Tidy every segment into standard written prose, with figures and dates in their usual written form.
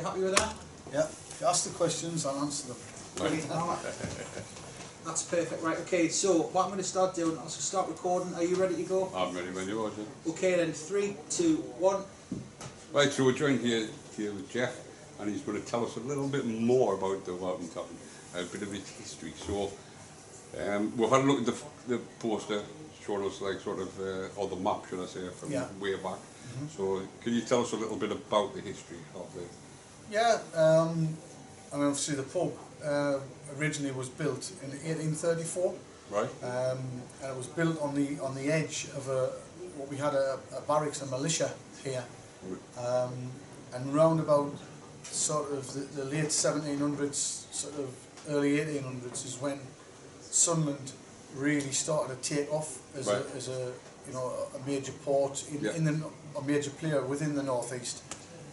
You happy with that? Yeah. If you ask the questions, I'll answer them. Brilliant. That's perfect. Right, okay, so what I'm going to start doing, I'll start recording. Are you ready to go? I'm ready when you are, yeah. Okay then, 3, 2, 1. Right, so we're joined here with Jeff, and he's going to tell us a little bit more about the Welcome Tavern, a bit of its history. So, we've had a look at the poster, showing us like sort of, or the map, should I say, from way back. So, can you tell us a little bit about the history of the... Yeah, I mean, obviously the pub originally was built in 1834. Right. And it was built on the edge of what we had a barracks and militia here. And round about sort of the late 1700s, sort of early 1800s is when Sunderland really started to take off as a you know, a major port a major player within the northeast.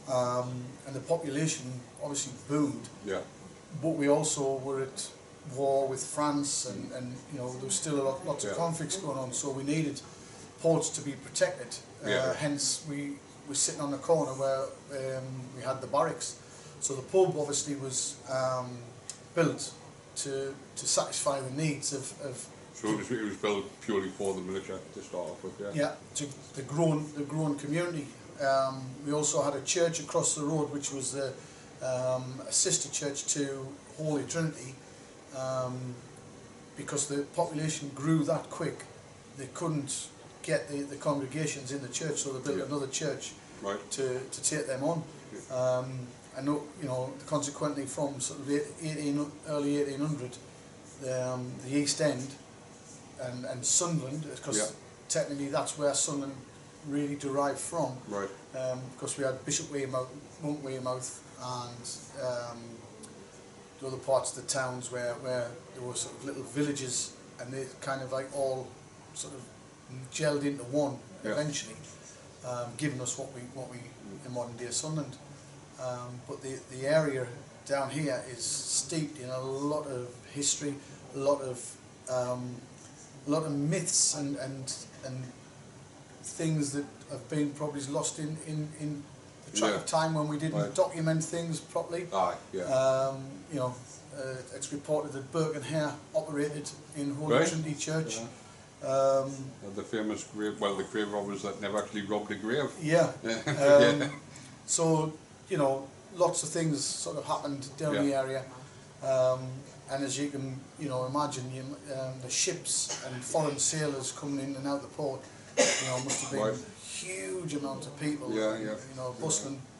And the population obviously boomed. Yeah. But we also were at war with France, and you know, there was still lots of conflicts going on, so we needed ports to be protected. Hence we were sitting on the corner where we had the barracks. So the pub obviously was built to satisfy the needs of So it was built purely for the militia to start off with, yeah? Yeah, to the growing community. We also had a church across the road, which was a sister church to Holy Trinity. Because the population grew that quick, they couldn't get the congregations in the church, so they built another church to take them on. And you know, consequently, from sort of early 1800, the East End and Sunderland, because technically that's where Sunderland really derived from. Right. Because we had Bishop Weymouth, Monk Weymouth, and the other parts of the towns where there were sort of little villages, and they kind of like all sort of gelled into one eventually, giving us what we in modern day Sunderland. But the area down here is steeped in a lot of history, a lot of myths and things that have been probably lost in the track of time when we didn't document things properly. You know, it's reported that Burke and Hare operated in Holy Trinity Church. The famous grave, well, the grave robbers that never actually robbed a grave. So, you know, lots of things sort of happened down the area. And as you can, you know, imagine, the ships and foreign sailors coming in and out the port, you know, must have been huge amount of people. You know,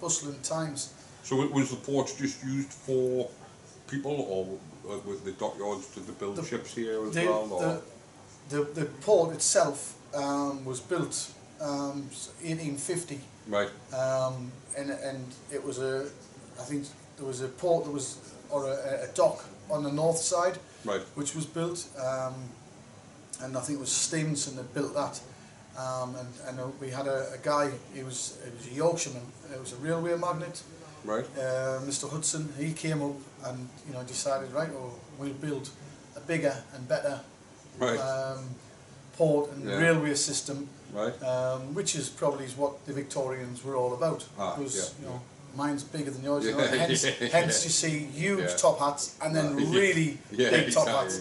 bustling times. So was the port just used for people, or with the dockyards to build ships here as well? Or? The port itself was built 1850. Right. And it was I think there was a port that was, or a dock on the north side, which was built, and I think it was Stevenson that built that. And we had a guy, it was a Yorkshireman, it was a railway magnate, Mr. Hudson. He came up and, you know, decided, we'll build a bigger and better port and railway system, which is probably what the Victorians were all about. Because you know, mine's bigger than yours, you know, hence you see huge top hats and then really big top hats.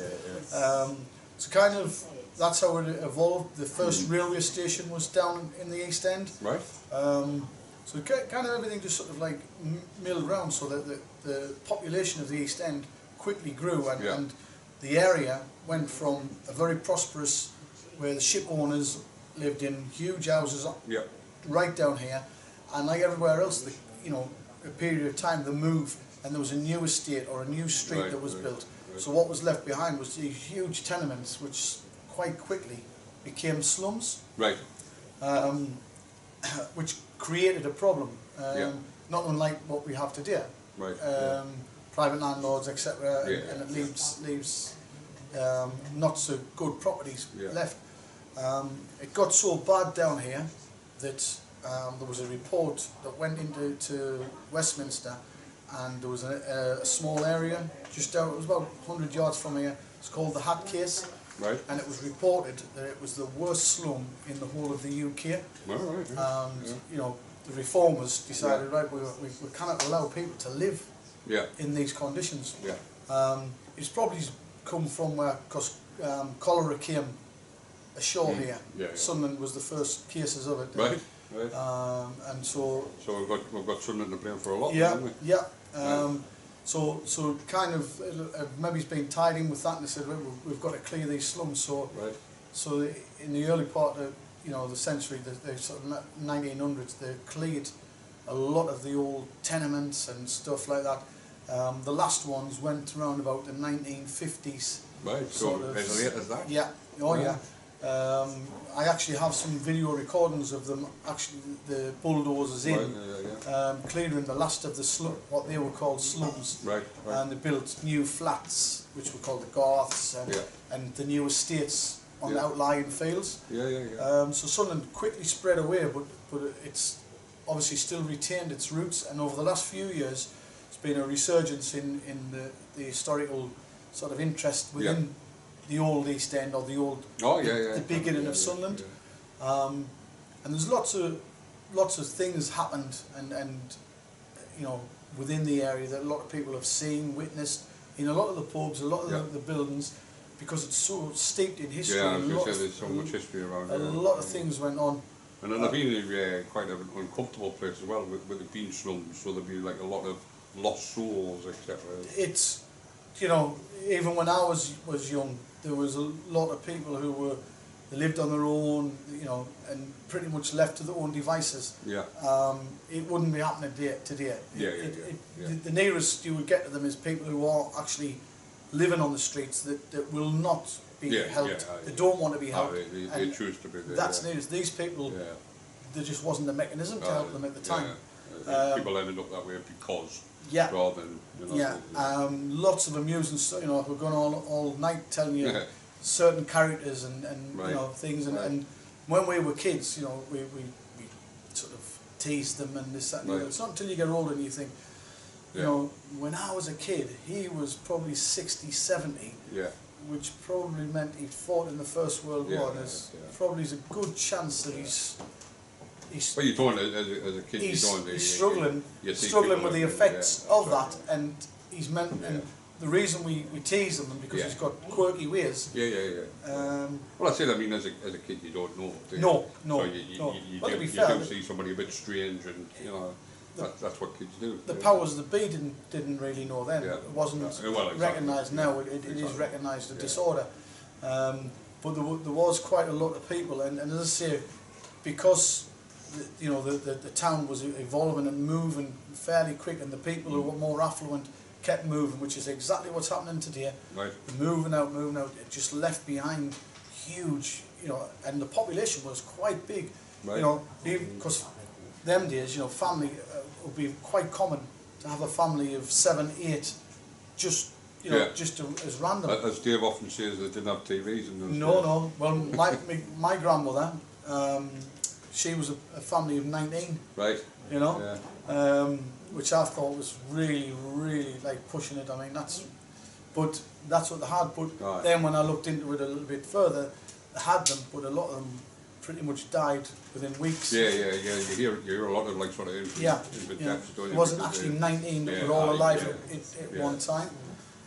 So kind of that's how it evolved. The first railway station was down in the East End. So kind of everything just sort of like milled around, so that the population of the East End quickly grew, and the area went from a very prosperous, where the ship owners lived in huge houses right down here, and like everywhere else, you know, a period of time they moved, and there was a new estate or a new street that was built. So what was left behind was these huge tenements, which quite quickly became slums, which created a problem, not unlike what we have today. Private landlords, etc., and it leaves not so good properties left. It got so bad down here that there was a report that went into Westminster, and there was a small area just down, it was about 100 yards from here, it's called the Hat Case, and it was reported that it was the worst slum in the whole of the UK. You know, the reformers decided, right, we cannot allow people to live in these conditions. It's probably come from where, because cholera came ashore here. Sunderland was the first cases of it. Right. And so we've got Sunderland to blame for a lot. Yeah. So kind of maybe it's been tied in with that, and they said, well, we've got to clear these slums. So so in the early part of the century, the sort of 1900s, they cleared a lot of the old tenements and stuff like that. The last ones went around about the 1950s. Right. So as late as that. Yeah. I actually have some video recordings of them, actually the bulldozers clearing the last of the what they were called slums, and they built new flats, which were called the garths, and the new estates on the outlying fields. So Sunderland quickly spread away, but it's obviously still retained its roots, and over the last few years it's been a resurgence in the historical sort of interest within the old East End, or the old the beginning of Sunderland. And there's lots of things happened and within the area that a lot of people have seen, witnessed in a lot of the pubs, a lot of the buildings, because it's so steeped in history. There's so much history around a lot of things went on. And then there've been quite an uncomfortable place as well with it being slums, so there'd be like a lot of lost souls, etc. It's, even when I was young, there was a lot of people who they lived on their own, and pretty much left to their own devices. It wouldn't be happening today. The nearest you would get to them is people who are actually living on the streets that will not be helped. They don't want to be helped. They choose to be there. That's news. These people, there just wasn't a mechanism to help them at the time. People ended up that way because. Rather than lots of amusing stuff. We're going all night telling you certain characters and things. And when we were kids, we sort of teased them and this, that, and the other. It's not until you get older and you think, when I was a kid, he was probably 60, 70. Which probably meant he'd fought in the First World War. And there's probably a good chance that he's. Well, you're talking as a kid. He's struggling with the effects of that, and he's meant. And the reason we tease him because he's got quirky ways. Well, I said, I mean, as a kid, you don't know. No. So you do see somebody a bit strange, and that's what kids do. The powers that be didn't really know then. It wasn't recognised now. It is recognised a disorder. But there was quite a lot of people, and as I say, because the town was evolving and moving fairly quick, and the people who were more affluent kept moving, which is exactly what's happening today. Moving out. It just left behind huge, and the population was quite big. Because them days, family would be quite common to have a family of 7, 8, just as random. As Dave often says, they didn't have TVs in those days. No. Well, my grandmother. She was a family of 19, which I thought was really, really like pushing it. I mean, that's what they had. But then when I looked into it a little bit further, they had them, but a lot of them pretty much died within weeks. You hear a lot of like sort of infant deaths. It wasn't actually 19 that were all alive at one time,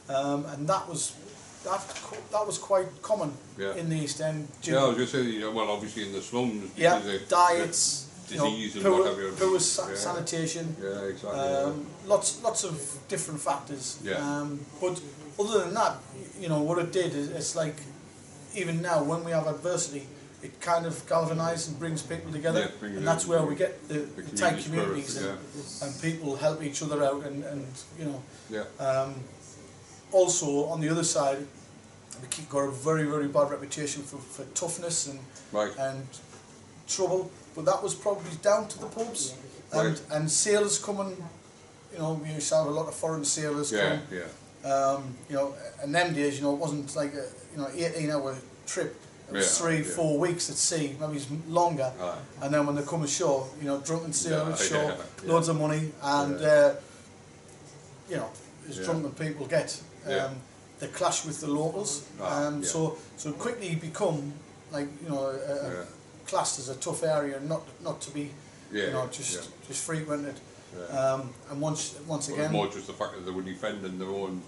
and that was quite common in the East End. I was going to say, well, obviously in the slums, diets, disease and whatever. Poor sanitation. Exactly. Lots of different factors. But other than that, what it did is, it's like, even now when we have adversity, it kind of galvanises and brings people together, and that's where we get the tight communities and people help each other out, and also, on the other side, we got a very, very bad reputation for toughness and trouble, but that was probably down to the pubs and sailors coming. We used to have a lot of foreign sailors come. And them days, it wasn't like a 18-hour trip. It was 3-4 weeks at sea, maybe longer. And then when they come ashore, drunken sailors ashore, loads of money, and as drunken people get. They clash with the locals, so quickly become like classed as a tough area, not to be you know, just frequented. Yeah. And once again, more just the fact that they were defending their own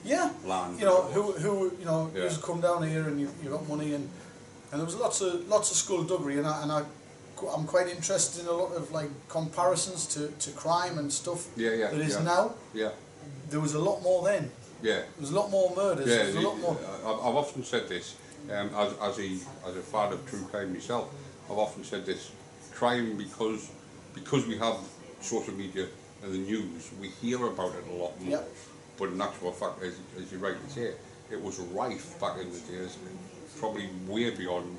land. You know, who you know, you just come down here and you got money, and there was lots of skullduggery, and I'm quite interested in a lot of like comparisons to crime and stuff that is now. Yeah. There was a lot more then. Yeah. There was a lot more murders. Yeah, there was a lot more. I've often said this, as a fan of true crime myself, I've often said this: crime, because we have social media and the news, we hear about it a lot more. Yep. But in actual fact, as you rightly say, it was rife back in the days, probably way beyond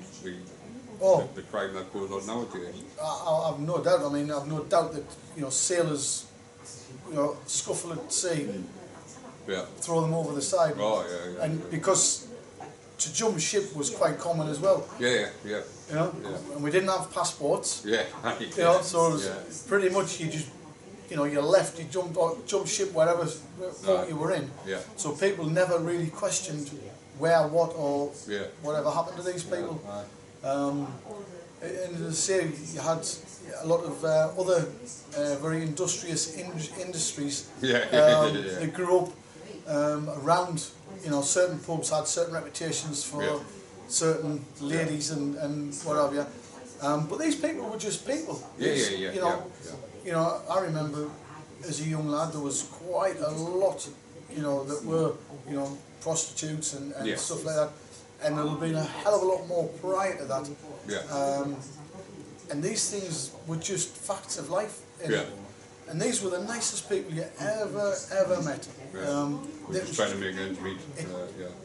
the crime that goes on nowadays. I've no doubt. I mean, I've no doubt that, you know, sailors, you know, scuffle at sea, throw them over the side. Oh, and because to jump ship was quite common as well. Yeah. You know, and we didn't have passports. Yeah. You know, so it was pretty much you just, you know, you left, you jump ship wherever port you were in. Yeah. So people never really questioned where, what, or whatever happened to these people. And as I say, you had a lot of other very industrious industries that grew up around, you know, certain pubs had certain reputations for certain ladies and what have you. But these people were just people. You know, I remember as a young lad there was quite a lot, you know, that were, you know, prostitutes and stuff like that. And there'll been a hell of a lot more prior to that. And these things were just facts of life. And these were the nicest people you ever met. We're just trying to make ends meet.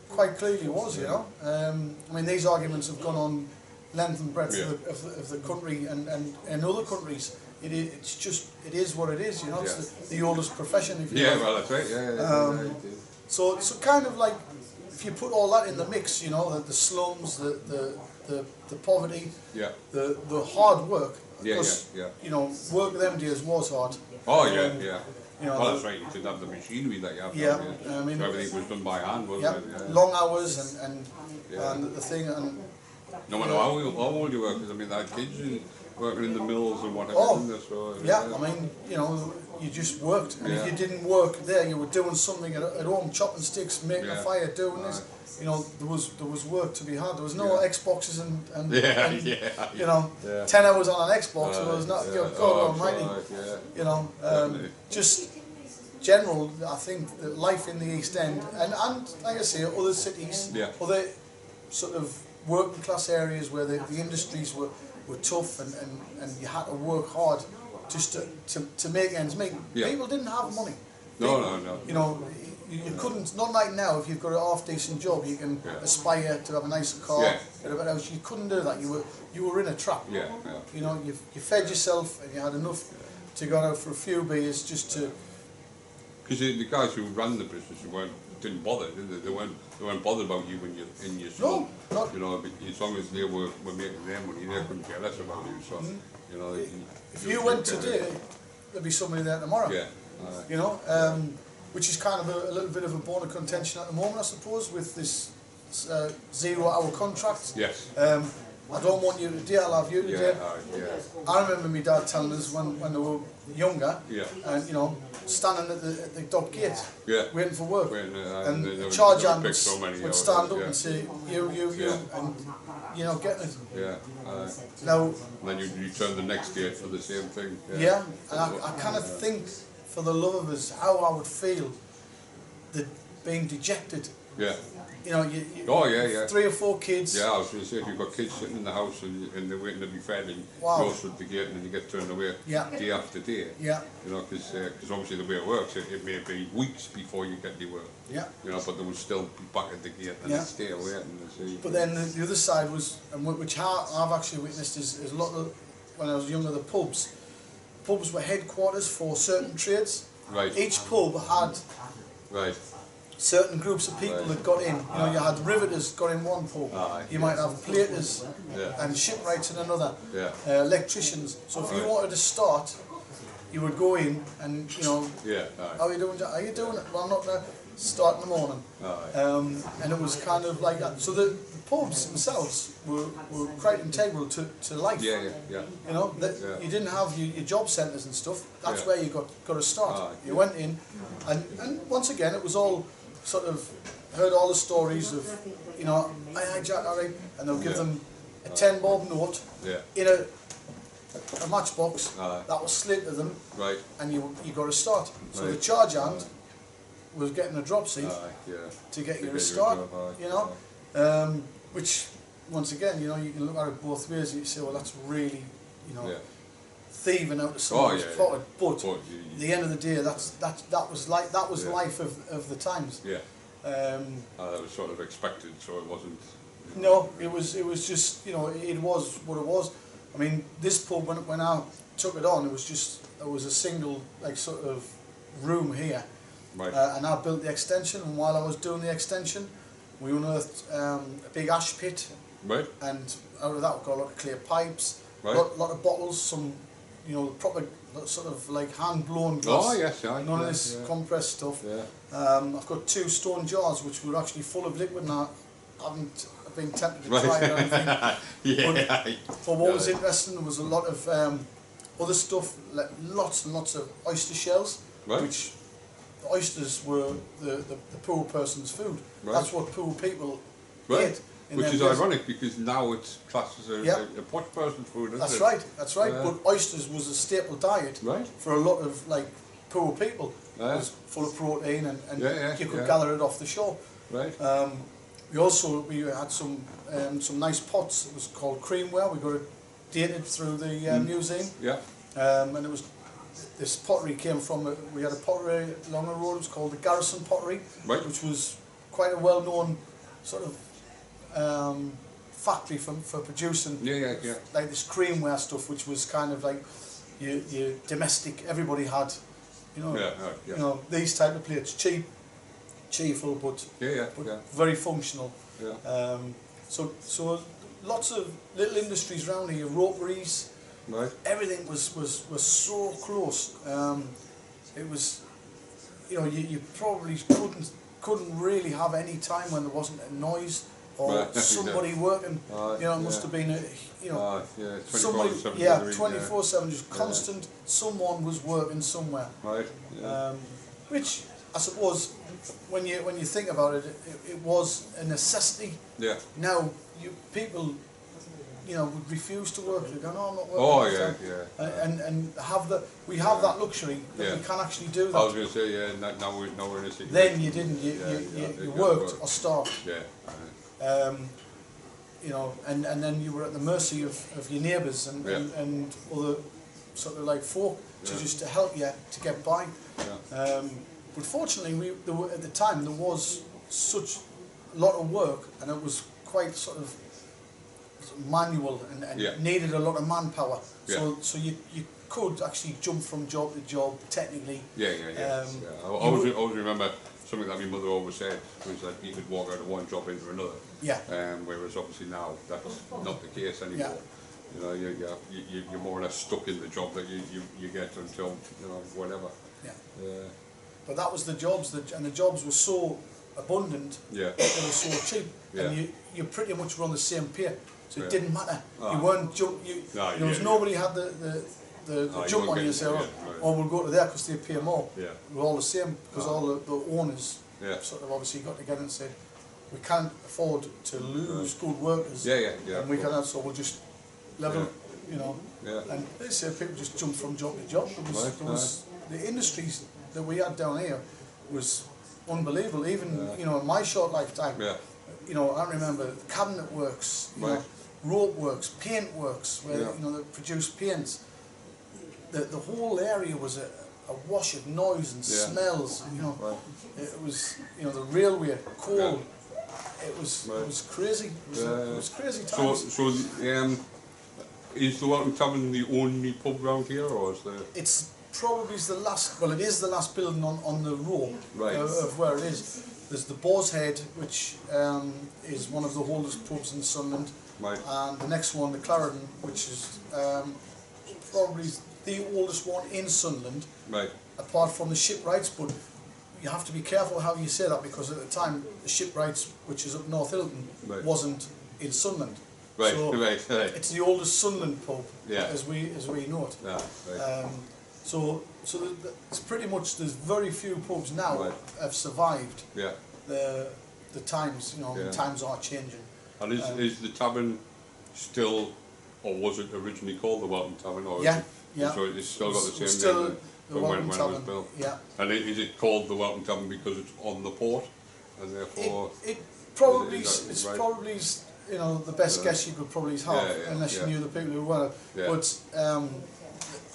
Quite clearly was, you know. I mean, these arguments have gone on length and breadth of the country and other countries. It is what it is, you know. It's the oldest profession, if you like. Well, that's right. So kind of like, if you put all that in the mix, you know, the slums, the poverty, the hard work, because you know, work them days was hard. Oh yeah. You know, well, that's right. You didn't have the machinery that you have. I mean, so everything was done by hand, wasn't it? Long hours and the thing, and no matter how old you were, because I mean, I had kids working in the mills and whatever. I mean, you know, you just worked, and if you didn't work there, you were doing something at home, chopping sticks, making a fire, doing this. You know, there was work to be had. There was no Xboxes and you know, 10 hours on an Xbox. There was not. God Almighty. You know, just general. I think that life in the East End and like I say, other cities, other sort of working class areas where the industries were tough and you had to work hard just to make ends meet. People didn't have money. No. You know, you couldn't, not like now, if you've got a half-decent job, you can aspire to have a nicer car, get a better house. You couldn't do that. You were in a trap. You know, you fed yourself and you had enough to go out for a few beers just to... Because the guys who ran the business didn't bother, did they? They weren't bothered about you when you're in your slum. No. You know, as long as they were making their money, they couldn't care less about you. So, you know... If you went today, there'd be somebody there tomorrow. You know, which is kind of a little bit of a bone of contention at the moment, I suppose, with this 0-hour contract. Yes. I don't want you today, I'll have you today. I remember my dad telling us when they were younger, and you know, standing at the dock gate, waiting for work, and the charge hand would stand up and say, you, and you know, getting it. Now, and then you turn the next gate for the same thing. And I kind of think, for the love of us, how I would feel that being dejected. You know, you 3 or 4 kids. I was going to say, if you've got kids sitting in the house and they're waiting to be fed and you go through the gate and then you get turned away day after day. You know, because obviously the way it works, it may be weeks before you get the work. You know, but they would still be back at the gate and stay waiting. But then the other side was, and which I've actually witnessed, is a lot of, when I was younger, the pubs. Pubs were headquarters for certain trades. Each pub had certain groups of people that got in. You know, you had riveters got in one pub. You might have platers and shipwrights in another. Electricians. So if you wanted to start, you would go in and, you know, how are you doing, Jack? How you doing? Well, I'm not going to start in the morning. And it was kind of like that. So the pubs themselves were quite integral to life. You know, you didn't have your job centres and stuff. That's where you got to start. You went in, and once again, it was all sort of, heard all the stories of, you know, hi Jack, all right, and they'll give them a 10 bob note in a matchbox that was slid to them, and you got to start. So the charge hand was getting a drop seat to get you a start, you know, which once again, you know, you can look at it both ways. You say, well, that's really, you know, thieving out of someone's pocket. But at the end of the day, that was life of the times. That was sort of expected, so it wasn't. No, it was just, you know, it was what it was. I mean, this pub, when I took it on, it was a single, like, sort of room here, and I built the extension. And while I was doing the extension, we unearthed a big ash pit, and out of that we got a lot of clear pipes, a lot of bottles, some, you know, proper sort of like hand blown glass. None of this compressed stuff. I've got 2 stone jars which were actually full of liquid, and I haven't been tempted to try it or anything. But for what was interesting, there was a lot of other stuff, like lots and lots of oyster shells, which oysters were the poor person's food. That's what poor people ate. Which is ironic, because now it's classed as a posh person's food, isn't it? That's right. But oysters was a staple diet for a lot of, like, poor people. It was full of protein, and you could gather it off the shore. We had some nice pots. It was called creamware. We got it dated through the museum. And it was, this pottery came from, we had a pottery along the road. It was called the Garrison Pottery, which was quite a well-known sort of factory for producing like this creamware stuff, which was kind of like your domestic. Everybody had, you know, you know, these type of plates, cheerful, but very functional. So lots of little industries around here, roperies. Everything was so close. It was, you know, you probably couldn't really have any time when there wasn't a noise or somebody working. You know, it must have been somebody 24/7, just constant. Someone was working somewhere. Which I suppose, when you think about it, it was a necessity. Now people, you know, would refuse to work. They go, no, I'm not working. And we have that luxury that we can actually do that. I was going to say, now we're in a situation. Then you didn't. You worked or starved. You know, and then you were at the mercy of your neighbours and other sort of like folk to help you to get by. But fortunately, at the time there was such a lot of work, and it was quite sort of manual and needed a lot of manpower. So you could actually jump from job to job technically. I always remember something that my mother always said was that you could walk out of one job into another. Whereas obviously now that's not the case anymore. You know, you're more or less stuck in the job that you get until, you know, whatever. But that was the jobs, and the jobs were so abundant, they were so cheap, and you pretty much were on the same pay, so it didn't matter. You weren't there was nobody had the jump on you and say, oh, we'll go to there because they pay more. We're all the same, because all the owners sort of obviously got together and said, we can't afford to lose good workers, and we cannot, so we'll just level, you know. And they say people just jump from job to job. There was the industries that we had down here was unbelievable. Even you know, in my short lifetime, you know, I remember cabinet works, you know, rope works, paint works, where you know, they produced paints. The whole area was a wash of noise and smells. You know, it was, you know, the railway, coal. It was crazy. It was crazy times. So is the Welcome Tavern the only pub around here, or is there? It's probably the last. Well, it is the last building on the row of where it is. There's the Boar's Head, which is one of the oldest pubs in Sunderland, and the next one, the Clarendon, which is probably the oldest one in Sunderland, right. apart from the shipwrights, but you have to be careful how you say that, because at the time the shipwrights, which is up North Hilton, right. wasn't in Sunderland. Right, so right. It's the oldest Sunderland pub, yeah. as we know it. Yeah, right. So it's pretty much, there's very few pubs now right. have survived yeah. the times, you know, yeah. times are changing. And is the tavern still, or was it originally called the Welton Tavern? Or yeah, is it, yeah. So it's still got the same still name the when it Tavern, was built? yeah. And is it called the Welton Tavern because it's on the port? And therefore... It probably, it's right? probably, you know, the best guess you could probably have, unless you knew the people who were it. But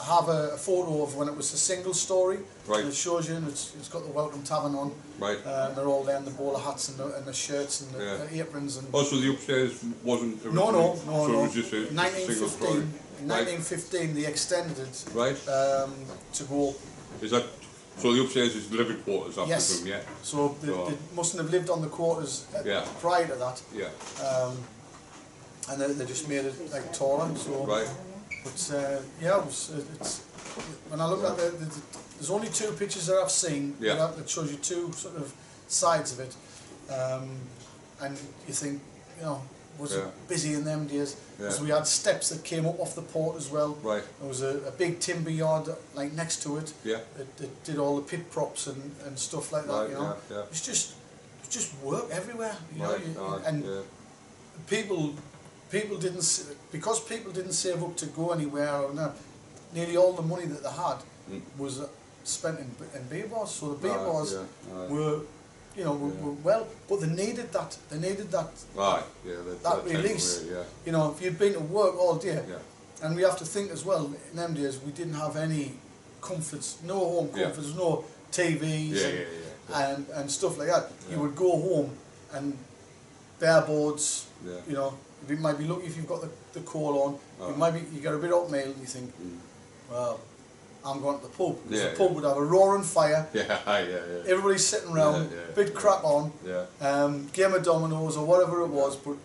have a photo of when it was a single story, right. and it shows you, and it's got the Welcome Tavern on, right. They're all there in the bowler hats and the shirts and the aprons. And oh, so the upstairs wasn't originally? No. So it was just a single story? In 1915 they extended it right. To go. Is that, so the upstairs is living quarters, I yes. presume, yeah? So they mustn't have lived on the quarters prior to that. Yeah. And they just made it like taller. So. Right. But yeah, it's when I look at there's only two pictures that I've seen that shows you two sort of sides of it, and you think, you know, was it busy in them days? Because we had steps that came up off the port as well. Right. There was a big timber yard like next to it. Yeah. That did all the pit props and stuff like that. Right, you know, yeah. it's just work everywhere. You right. know, and people didn't, because people didn't save up to go anywhere, or no, nearly all the money that they had was spent in beer bars. So the beer bars were, you know, were well, but they needed that. They needed that. Right. Yeah. That release. Yeah. You know, if you'd been to work all day, and we have to think as well. In them days, we didn't have any comforts, no home comforts, no TVs, and stuff like that. You would go home and bare boards. You know. You might be lucky if you've got the coal on. You get a bit of oatmeal and you think, well, I'm going to the pub. Because the pub would have a roaring fire. Everybody's sitting around, bit crack on, game of dominoes or whatever it was, but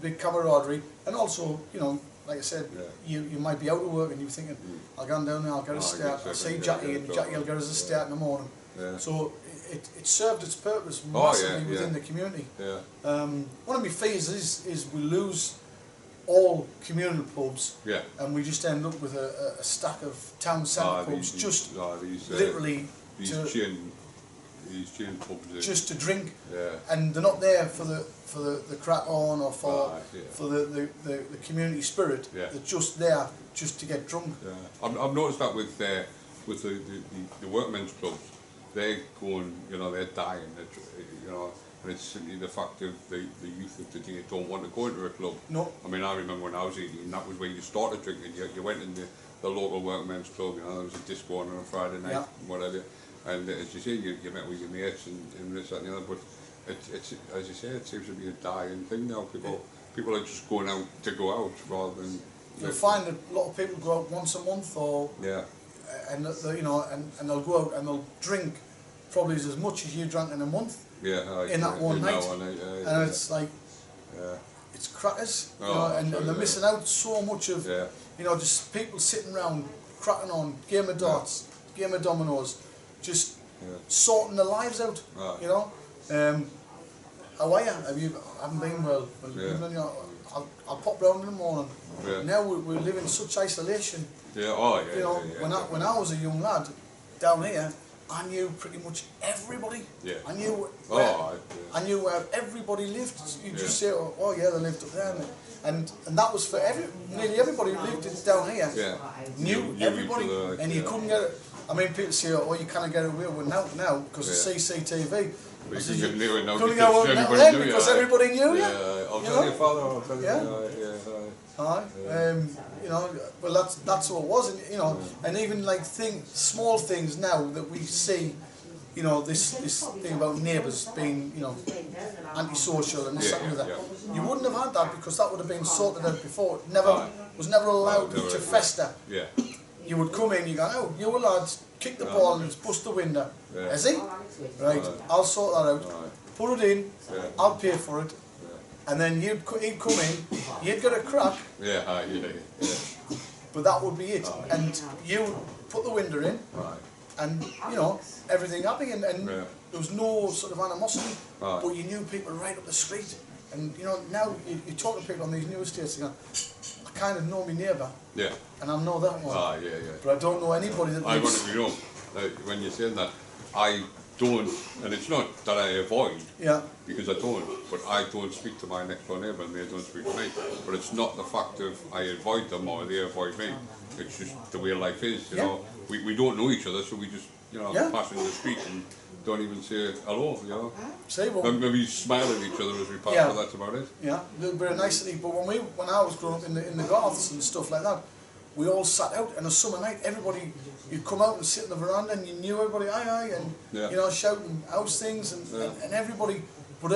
big camaraderie. And also, you know, like I said, you might be out of work and you're thinking, I'll go down there, I'll get a start. I'll see Jackie, and Jackie will get us a start in the morning. So it served its purpose massively within the community. One of my fears is we lose all communal pubs, and we just end up with a stack of town centre pubs, literally these gin pubs just to drink, and they're not there for the crack on or for the community spirit. They're just there just to get drunk. I've noticed that with the workmen's clubs. They're going, you know, they're dying, you know, and it's simply the fact of the youth of today don't want to go into a club. No. I mean, I remember when I was 18, that was where you started drinking. You went in the local workmen's club, you know, there was a disco on a Friday night, whatever, and as you say, you met with your mates and this, that and the other, but it's as you say, it seems to be a dying thing now. People are just going out to go out rather than... You'll find that a lot of people go out once a month or... And you know, and they'll go out and they'll drink probably as much as you drank in a month in that one night, and it's like it's crackers, you know, and they're missing out so much of you know, just people sitting around cracking on, game of darts, game of dominoes, just sorting their lives out, you know. How are you? Haven't been well. You know, I'll pop round in the morning. Now we live in such isolation. You know, when I was a young lad down here, I knew pretty much everybody. I knew where everybody lived. You just say, oh yeah, they lived up there, and that was for nearly everybody who lived down here. Knew everybody, and you couldn't get it. I mean, people say, oh, you can't get away with now because of CCTV. But you couldn't do it now because everybody knew you. I'll tell your father, I'll tell you. You know, well that's what it was, and you know, and even like small things now that we see, you know, this thing about neighbours being, you know, antisocial and this and that. You wouldn't have had that because that would have been sorted out before. It was never allowed to fester. You would come in, you go, oh, you lads, kick the ball and bust the window. Is he? Right, I'll sort that out. Put it in, I'll pay for it. And then he'd come in, you'd get a crack. but that would be it. And you put the window in, and you know, everything happy, and there was no sort of animosity, but you knew people right up the street. And you know, now you talk to people on these new estates, I kind of know my neighbour, and I know that one, but I don't know anybody that lives. I want to be wrong, when you're saying that, I don't, and it's not that I avoid, because I don't, but I don't speak to my next door neighbour and they don't speak to me. But it's not the fact of I avoid them or they avoid me, it's just the way life is, you know. We don't know each other, so we just, you know, pass in the street and don't even say hello, you know. Maybe smile at each other as we pass, but that's about it. Yeah, a little bit of nicety, but when I was growing up in the Garths and stuff like that, we all sat out, and a summer night, everybody, you'd come out and sit in the veranda and you knew everybody, aye, and you know, shouting house things, and everybody, but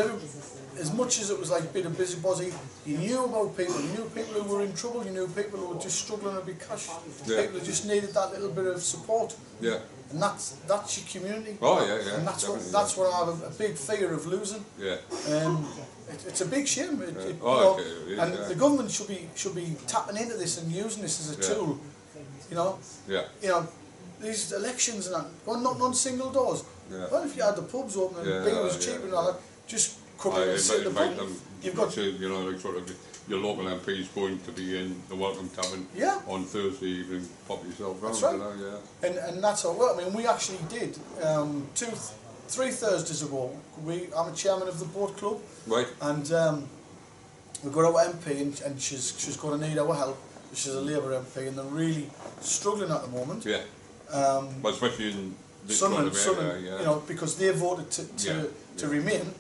as much as it was like a bit of busybody, you knew about people, you knew people who were in trouble, you knew people who were just struggling to be cash, people who just needed that little bit of support, and that's your community, and that's what I have a big fear of losing. It's a big shame, and the government should be tapping into this and using this as a tool, you know. You know, these elections and that, going knocking on single doors. Well, if you had the pubs open and beer was cheap and all that, just come in and sit in the pub. You've got to, you know, like sort of your local MP is going to be in the Welcome Tavern on Thursday evening. Pop yourself round. That's right. You know, and that's how well. I mean, we actually did 3 Thursdays ago. I'm a chairman of the board club, and we've got our MP, and she's going to need our help. She's a Labour MP, and they're really struggling at the moment. But especially in this Sunderland, you know, because they voted to remain,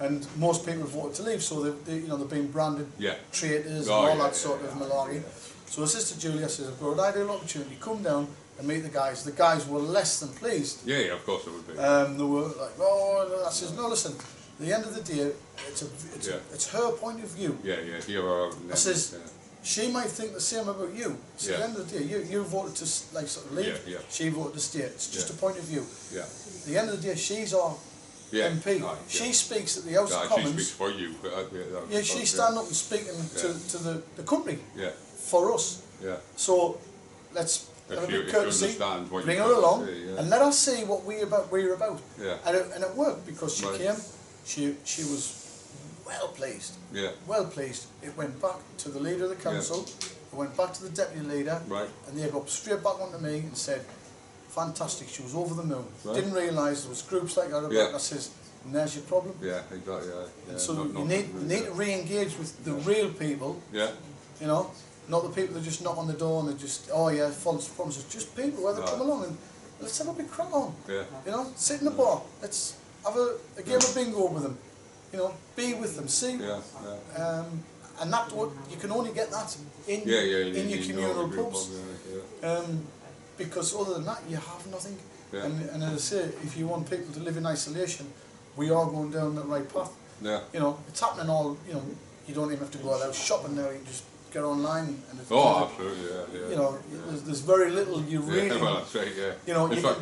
and most people voted to leave. So you know, they've been branded traitors and all that sort of malarkey. So Sister Julia says, "I've got an ideal opportunity. Come down and meet the guys." The guys were less than pleased. Yeah, of course it would be. They were like, "Oh," I says, "No, listen. At the end of the day, it's her point of view." I says, she might think the same about you. So at the end of the day, you voted to like sort of leave. She voted to stay. It's just a point of view. At the end of the day, she's our MP. She speaks at the House of Commons. She speaks for you. She's standing up and speaking to the country for us. So let's have a bit of courtesy, bring her along, and let her see what we're about. And it worked, because she came. She was well pleased. Well pleased. It went back to the leader of the council. It went back to the deputy leader. And they got straight back onto me and said, "Fantastic." She was over the moon. Didn't realise there was groups like that about. I says, "And there's your problem." Exactly. And so you need to re-engage with the real people. You know, not the people that just knock on the door and they just, false promises. Just people where they come along and let's have a big crack on. You know, sit in the bar. Let's have a game of bingo with them. You know, be with them, see. And that you can only get that in your communal pubs. Because other than that, you have nothing. And as I say, if you want people to live in isolation, we are going down the right path. You know, it's happening all. You know, you don't even have to go out shopping now. You can just get online. And it's absolutely, You know, there's very little you really. Well, that's right. You know, in fact,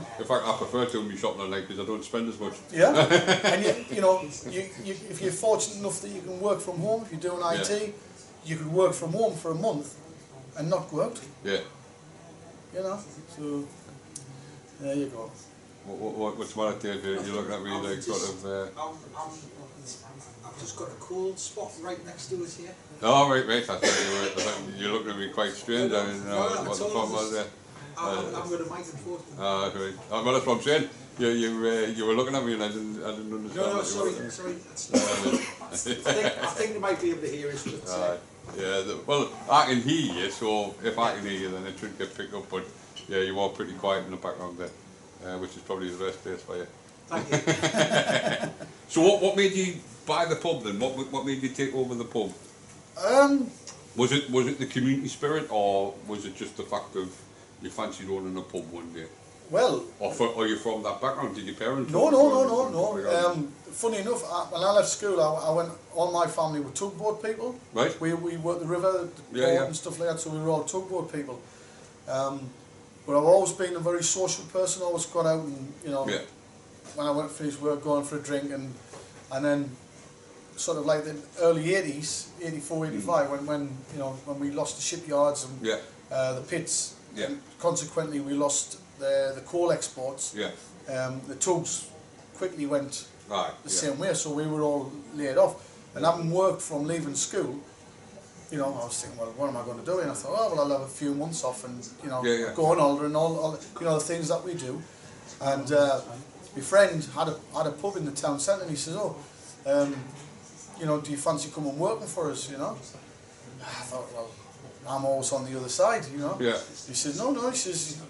I prefer to be shopping online because I don't spend as much. And you know, if you're fortunate enough that you can work from home, if you're doing IT, you could work from home for a month and not go out. You know, so there you go. What's the matter, Dave? You're looking at me like sort of. I've just got a cold spot right next to us here. Oh, right. I thought you're looking at me quite strange. I didn't know what the problem was there. I'm going to microphone. Right. Well, that's what I'm saying. You were looking at me and I didn't understand. No, sorry. I think they might be able to hear us. Well, I can hear you, so if I can hear you, then it should get picked up. But you are pretty quiet in the background there, which is probably the best place for you. Thank you. So what made you buy the pub then? What made you take over the pub? Was it the community spirit, or was it just the fact of you fancied owning a pub one day? Well, or you from that background? Did your parents? No. Funny enough, when I left school, I went. All my family were tugboat people. Right. We worked the river, the port and stuff like that. So we were all tugboat people. But I've always been a very social person. Always got out and when I went to finish work, going for a drink, and then sort of like the early 80s, 84, 85, when we lost the shipyards and the pits. Yeah. And consequently, we lost the coal exports. Yeah. The tubs quickly went Right. the same way, so we were all laid off. And having worked from leaving school, you know, I was thinking, well, what am I going to do? And I thought, oh, well, I'll have a few months off and, you know, go on holiday and all, you know, the things that we do. And my friend had a pub in the town centre, and he says, oh, you know, do you fancy coming working for us, you know? I thought, well, I'm always on the other side, you know? Yeah. He says, no, he says,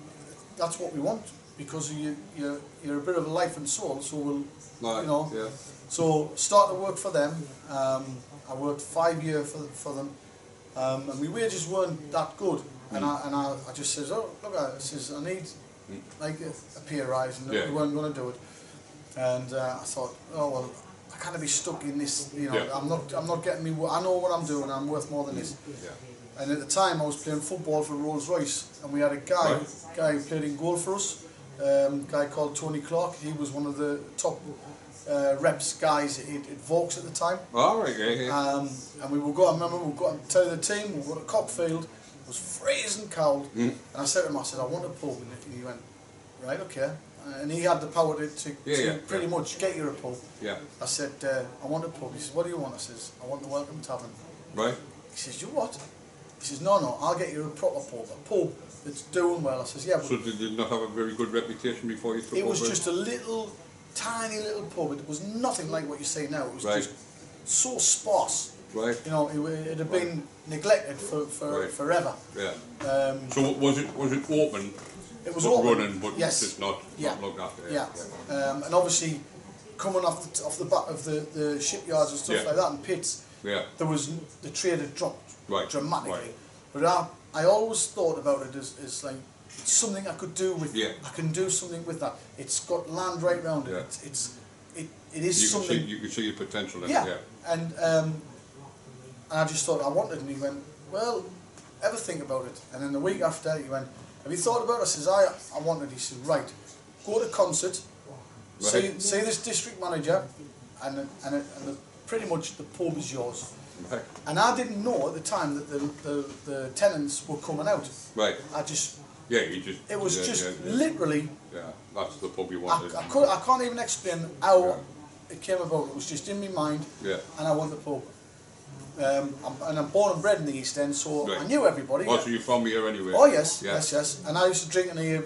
that's what we want, because you're a bit of a life and soul, so we'll, you know. Yeah. So, started to work for them. I worked 5 years for them, and my wages weren't that good. And I just says, oh, look, I says, I need like a pay rise, and we weren't going to do it. And I thought, oh well, I can't be stuck in this. You know, I'm not getting me. I know what I'm doing. I'm worth more than this. Yeah. And at the time, I was playing football for Rolls Royce, and we had a guy who played in goal for us. A guy called Tony Clark. He was one of the top reps guys at Vaux at the time. Oh, right, yeah. And we would go. I remember we got to the team. We got to Cockfield. It was freezing cold. And I said to him, I said, I want a pub. And he went, right, okay. And he had the power to pretty much get you a pub. Yeah. I said, I want a pub. He says, what do you want? I says, I want the Welcome Tavern. Right. He says, you what? He says, no, I'll get you a proper pub. A pub that's doing well. I says, yeah. But so did you not have a very good reputation before you took over? It was just a little, tiny little pub. It was nothing like what you see now. It was just so sparse. Right. You know, it had been neglected for forever. Yeah. So was it open? It was open, running, but just not looked after. Yeah. And obviously, coming off the back of the shipyards and stuff like that and pits, there was the trade had dropped dramatically. Right. But I always thought about it as like it's something I could do with. Yeah. I can do something with that. It's got land right round it. Yeah. It is something. You could see your potential in it. Yeah. And I just thought I wanted, and he went, well, ever think about it? And then the week after, he went, have you thought about it? I says, I wanted. He said, right, go to concert, see this district manager, and pretty much the pub is yours. Right. And I didn't know at the time that the tenants were coming out. Right. I just. Yeah, you just. It was literally. Yeah, that's the pub you wanted. I can't even explain how it came about. It was just in my mind. Yeah. And I want the pub. And I'm born and bred in the East End, so I knew everybody. Oh, so you're from here anyway? Oh yes, yes. And I used to drink in here,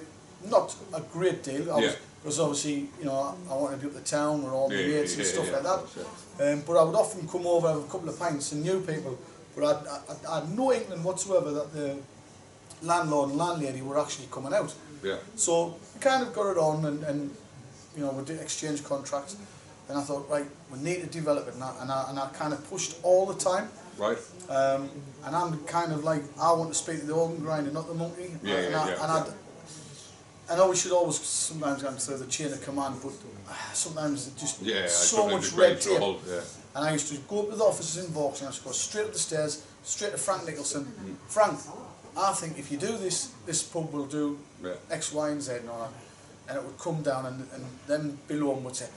not a great deal. Because obviously, you know, I wanted to be up the town with all my mates and stuff like that. But I would often come over, have a couple of pints and knew people. But I had no inkling whatsoever that the landlord and landlady were actually coming out. Yeah. So we kind of got it on, and you know, we did exchange contracts. And I thought, right, we need to develop it, and I kind of pushed all the time. Right. And I'm kind of like, I want to speak to the organ grinder, not the monkey. I know we should always sometimes go through the chain of command, but sometimes it just so much red tape. And I used to go up to the offices in Vaux, and I used to go straight up the stairs, straight to Frank Nicholson. Frank, I think if you do this pub will do X, Y, and Z and all that. And it would come down, and then below him would say,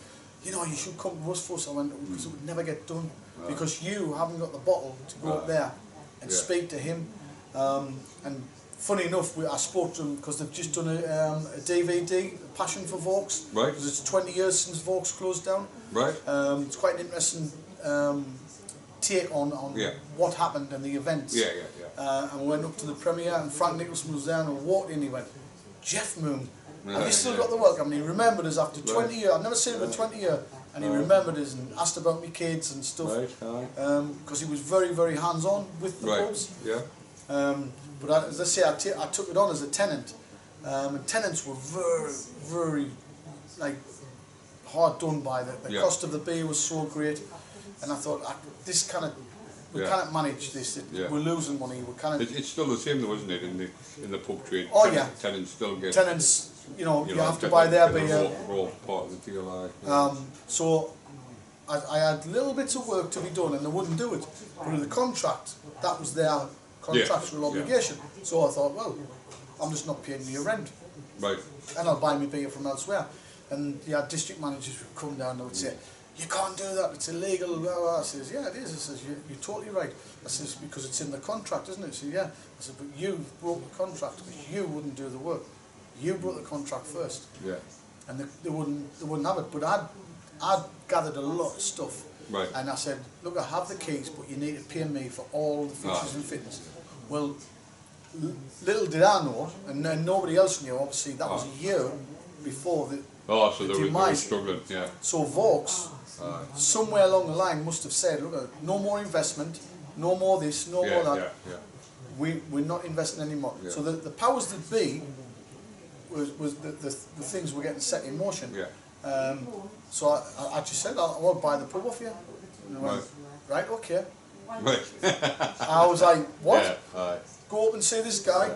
you know, you should come to us first. I went, because it would never get done. Because you haven't got the bottle to go up there and speak to him. And funny enough, I spoke to them because they've just done a DVD, Passion for Vaux. Right. Because it's 20 years since Vaux closed down. Right. It's quite an interesting take on what happened and the events. And we went up to the premiere, and Frank Nicholson was there, and I walked in, he went, Jeff Moon. And he still got the welcome, and he remembered us after 20 years. I've never seen him for 20 years. And he remembered us and asked about me kids and stuff. Because he was very, very hands-on with the pubs. Yeah. But as I say, I took it on as a tenant. And tenants were very, very hard done by. The cost of the beer was so great. And I thought, we cannot manage this. We're losing money. It's still the same though, isn't it, in the pub trade? Oh yeah. Tenants still get. Tenants, you have to buy their beer. Raw part of the deal. So I had little bits of work to be done, and they wouldn't do it. But in the contract, that was their contractual obligation. So I thought, well, I'm just not paying you rent. Right. And I'll buy me beer from elsewhere. And district managers would come down and they would say, you can't do that, it's illegal, blah, blah. I says, yeah, it is. I says, you're totally right. I says, because it's in the contract, isn't it? I says, yeah. I said, but you broke the contract because you wouldn't do the work. You broke the contract first. Yeah. And they wouldn't have it. But I'd gathered a lot of stuff. Right. And I said, look, I have the keys, but you need to pay me for all the fixtures and fittings. Well, little did I know, and nobody else knew, obviously, that was a year before the so they were struggling, yeah. So Vaux, somewhere along the line, must have said, look, no more investment, no more this, no more that. We're not investing anymore. Yeah. So the powers that be was the things were getting set in motion. Yeah. So I just said, I want to buy the pub off you. And went, right, okay. Right. I was like, what? Yeah. Go up and see this guy.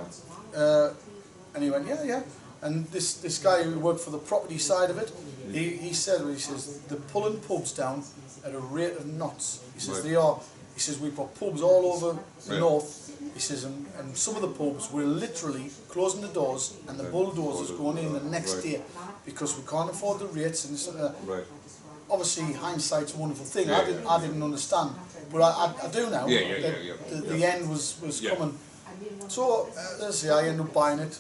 And he went, yeah. And this guy who worked for the property side of it, he says, they're pulling pubs down at a rate of knots. He says, he says, we've got pubs all over the north. He says, and some of the pubs, we're literally closing the doors and the bulldozers going in the next day because we can't afford the rates. And obviously, hindsight's a wonderful thing. I didn't understand, but I do now. The end was coming. So, let's see, I ended up buying it.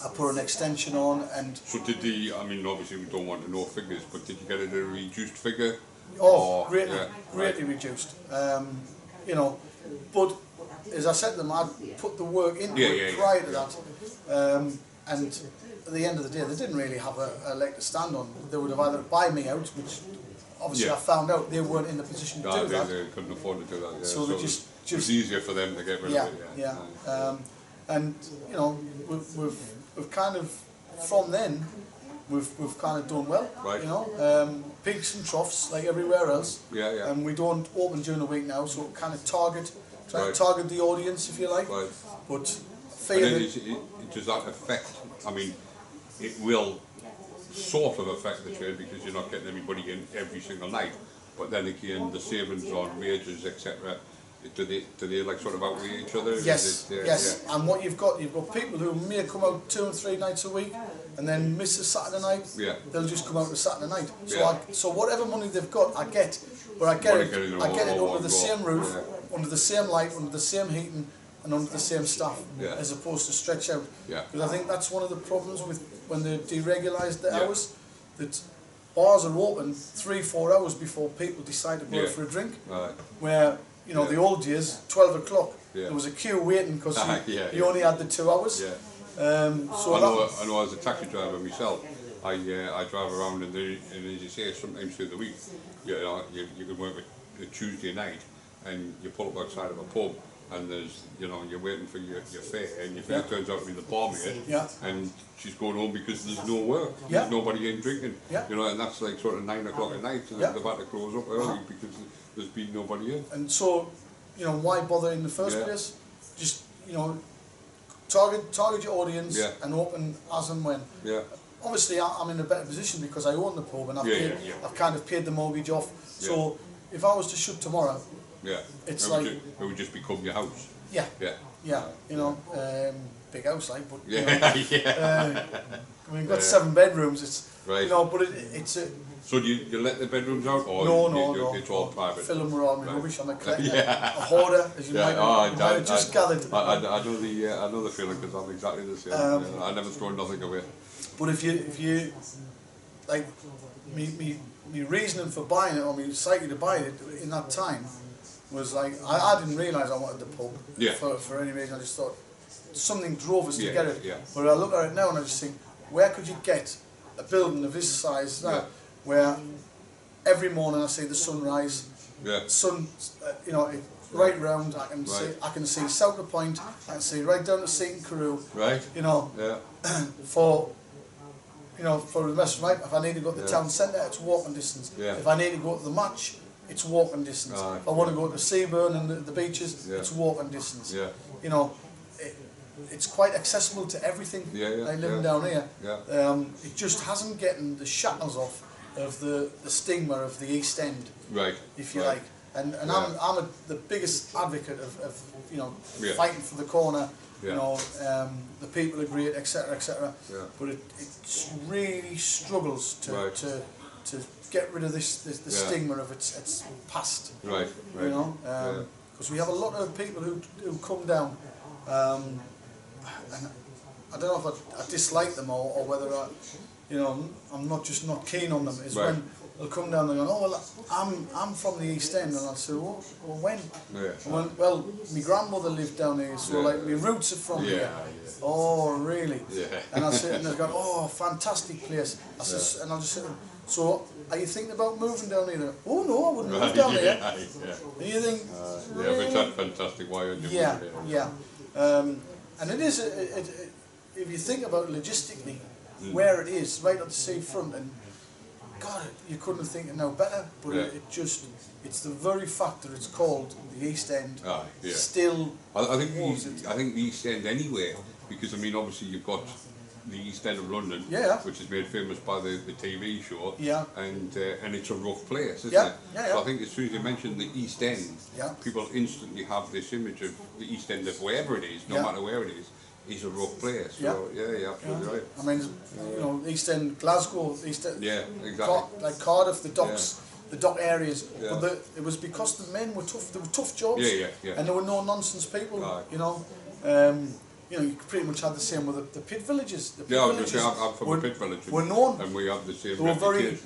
I put an extension on and... So did I mean, obviously we don't want to know figures, but did you get it at a reduced figure? Oh, greatly reduced. You know, but as I said to them, I'd put the work into it prior to that. And at the end of the day, they didn't really have a leg to stand on. They would have either buy me out, which obviously I found out they weren't in the position to do that. They couldn't afford to do that. So they just it was easier for them to get rid of it. And you know, we've kind of from then we've kind of done well. Right. You know, peaks and troughs like everywhere else. And we don't open during the week now, so kind of try to target the audience if you like. Right. But does that affect? I mean, it will sort of affect the trade because you're not getting everybody in every single night. But then again, the savings on wages, etc. Do they like sort of outweigh each other? Yes, yes. And what you've got people who may come out 2 and 3 nights a week and then miss a Saturday night. Yeah. They'll just come out a Saturday night. So so whatever money they've got, I get. But I get it under the same roof, under the same light, under the same heating, and under the same staff, as opposed to stretch out. Because I think that's one of the problems with when they deregularised the hours, that bars are open 3-4 hours before people decide to go out for a drink. Right. Where you know the old days, 12 o'clock, there was a queue waiting because you only had the 2 hours. So I know as a taxi driver myself, I drive around and as you say, sometimes through the week, you can work a Tuesday night and you pull up outside of a pub and there's, you're waiting for your fare and your fare turns out to be the barmaid and she's going home because there's no work, there's nobody in drinking, and that's like sort of 9 o'clock at night and they've had to close up early because there's been nobody in. And so, why bother in the first place? Just, target your audience and open as and when. Obviously, I'm in a better position because I own the pub and I've kind of paid the mortgage off. So, if I was to shut tomorrow, it's it would just become your house. Big house like, but we've got Yeah. 7 bedrooms. It's Right. but it's a. So do you let the bedrooms out, or No. it's all private? Fill them with all my rubbish. I'm a collector, Yeah. a hoarder, as you might have just gathered. I know the feeling because I'm exactly the same. I never throw nothing away. But if you like, me reasoning for buying it, or me psyche to buy it in that time was like I didn't realise I wanted the pub for any reason. I just thought something drove us to get it. But I look at it now and I just think, where could you get a building of this size now, where every morning I see the sunrise, sun, right round. I can see South of Point. I can see right down to Seaton Carew. Right. For the rest of the night, if I need to go to the town centre, it's walking distance. If I need to go to the match, it's walking distance. If I want to go to Seaburn and the beaches, it's walking distance. It's quite accessible to everything. Like living down here, it just hasn't gotten the shackles off of the stigma of the East End, if you like. And I'm the biggest advocate of fighting for the corner. The people are great, etc., etc. But it really struggles to get rid of the stigma of its past. Right. You know, because we have a lot of people who come down, and I don't know if I dislike them or whether I'm not keen on them. Is when they'll come down and go, oh well, I'm from the East End, and I'll say, well when? Yeah. Well, my grandmother lived down here, so like my roots are from here. Yeah. Oh really? Yeah. And I sit and they go, oh fantastic place. I said, and I'll just sit there. So are you thinking about moving down here? Oh no, I wouldn't move down here. Do you think? Yeah, but that's fantastic. Why would you move here? Yeah. And it is. If you think about it logistically, where it is, right at the seafront, and God, you couldn't think of no better. But it's the very fact that it's called the East End. Still, I think the East End anyway, because I mean, obviously you've got the East End of London, which is made famous by the TV show, and it's a rough place, isn't it? So I think as soon as you mention the East End, people instantly have this image of the East End of wherever it is, no matter where it is a rough place. So yeah, absolutely right. I mean, you know, East End, Glasgow, East End, exactly. like Cardiff, the docks. The dock areas, but it was because the men were tough. They were tough jobs, and there were no nonsense people. You know, you pretty much had the same with the pit villages. The pit villages I'm from a pit village. Were known, and we have the same. They were very.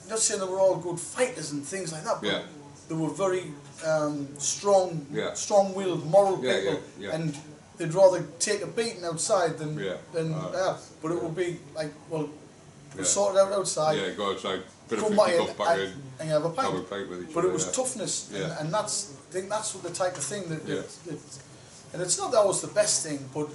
Not saying they were all good fighters and things like that, but they were very strong-willed, moral people, and they'd rather take a beating outside than But it would be like, well, we sorted out outside. Yeah, go outside. Come back in and have a pint. With each but other, it was toughness, and I think that's the type of thing that and it's not always the best thing, but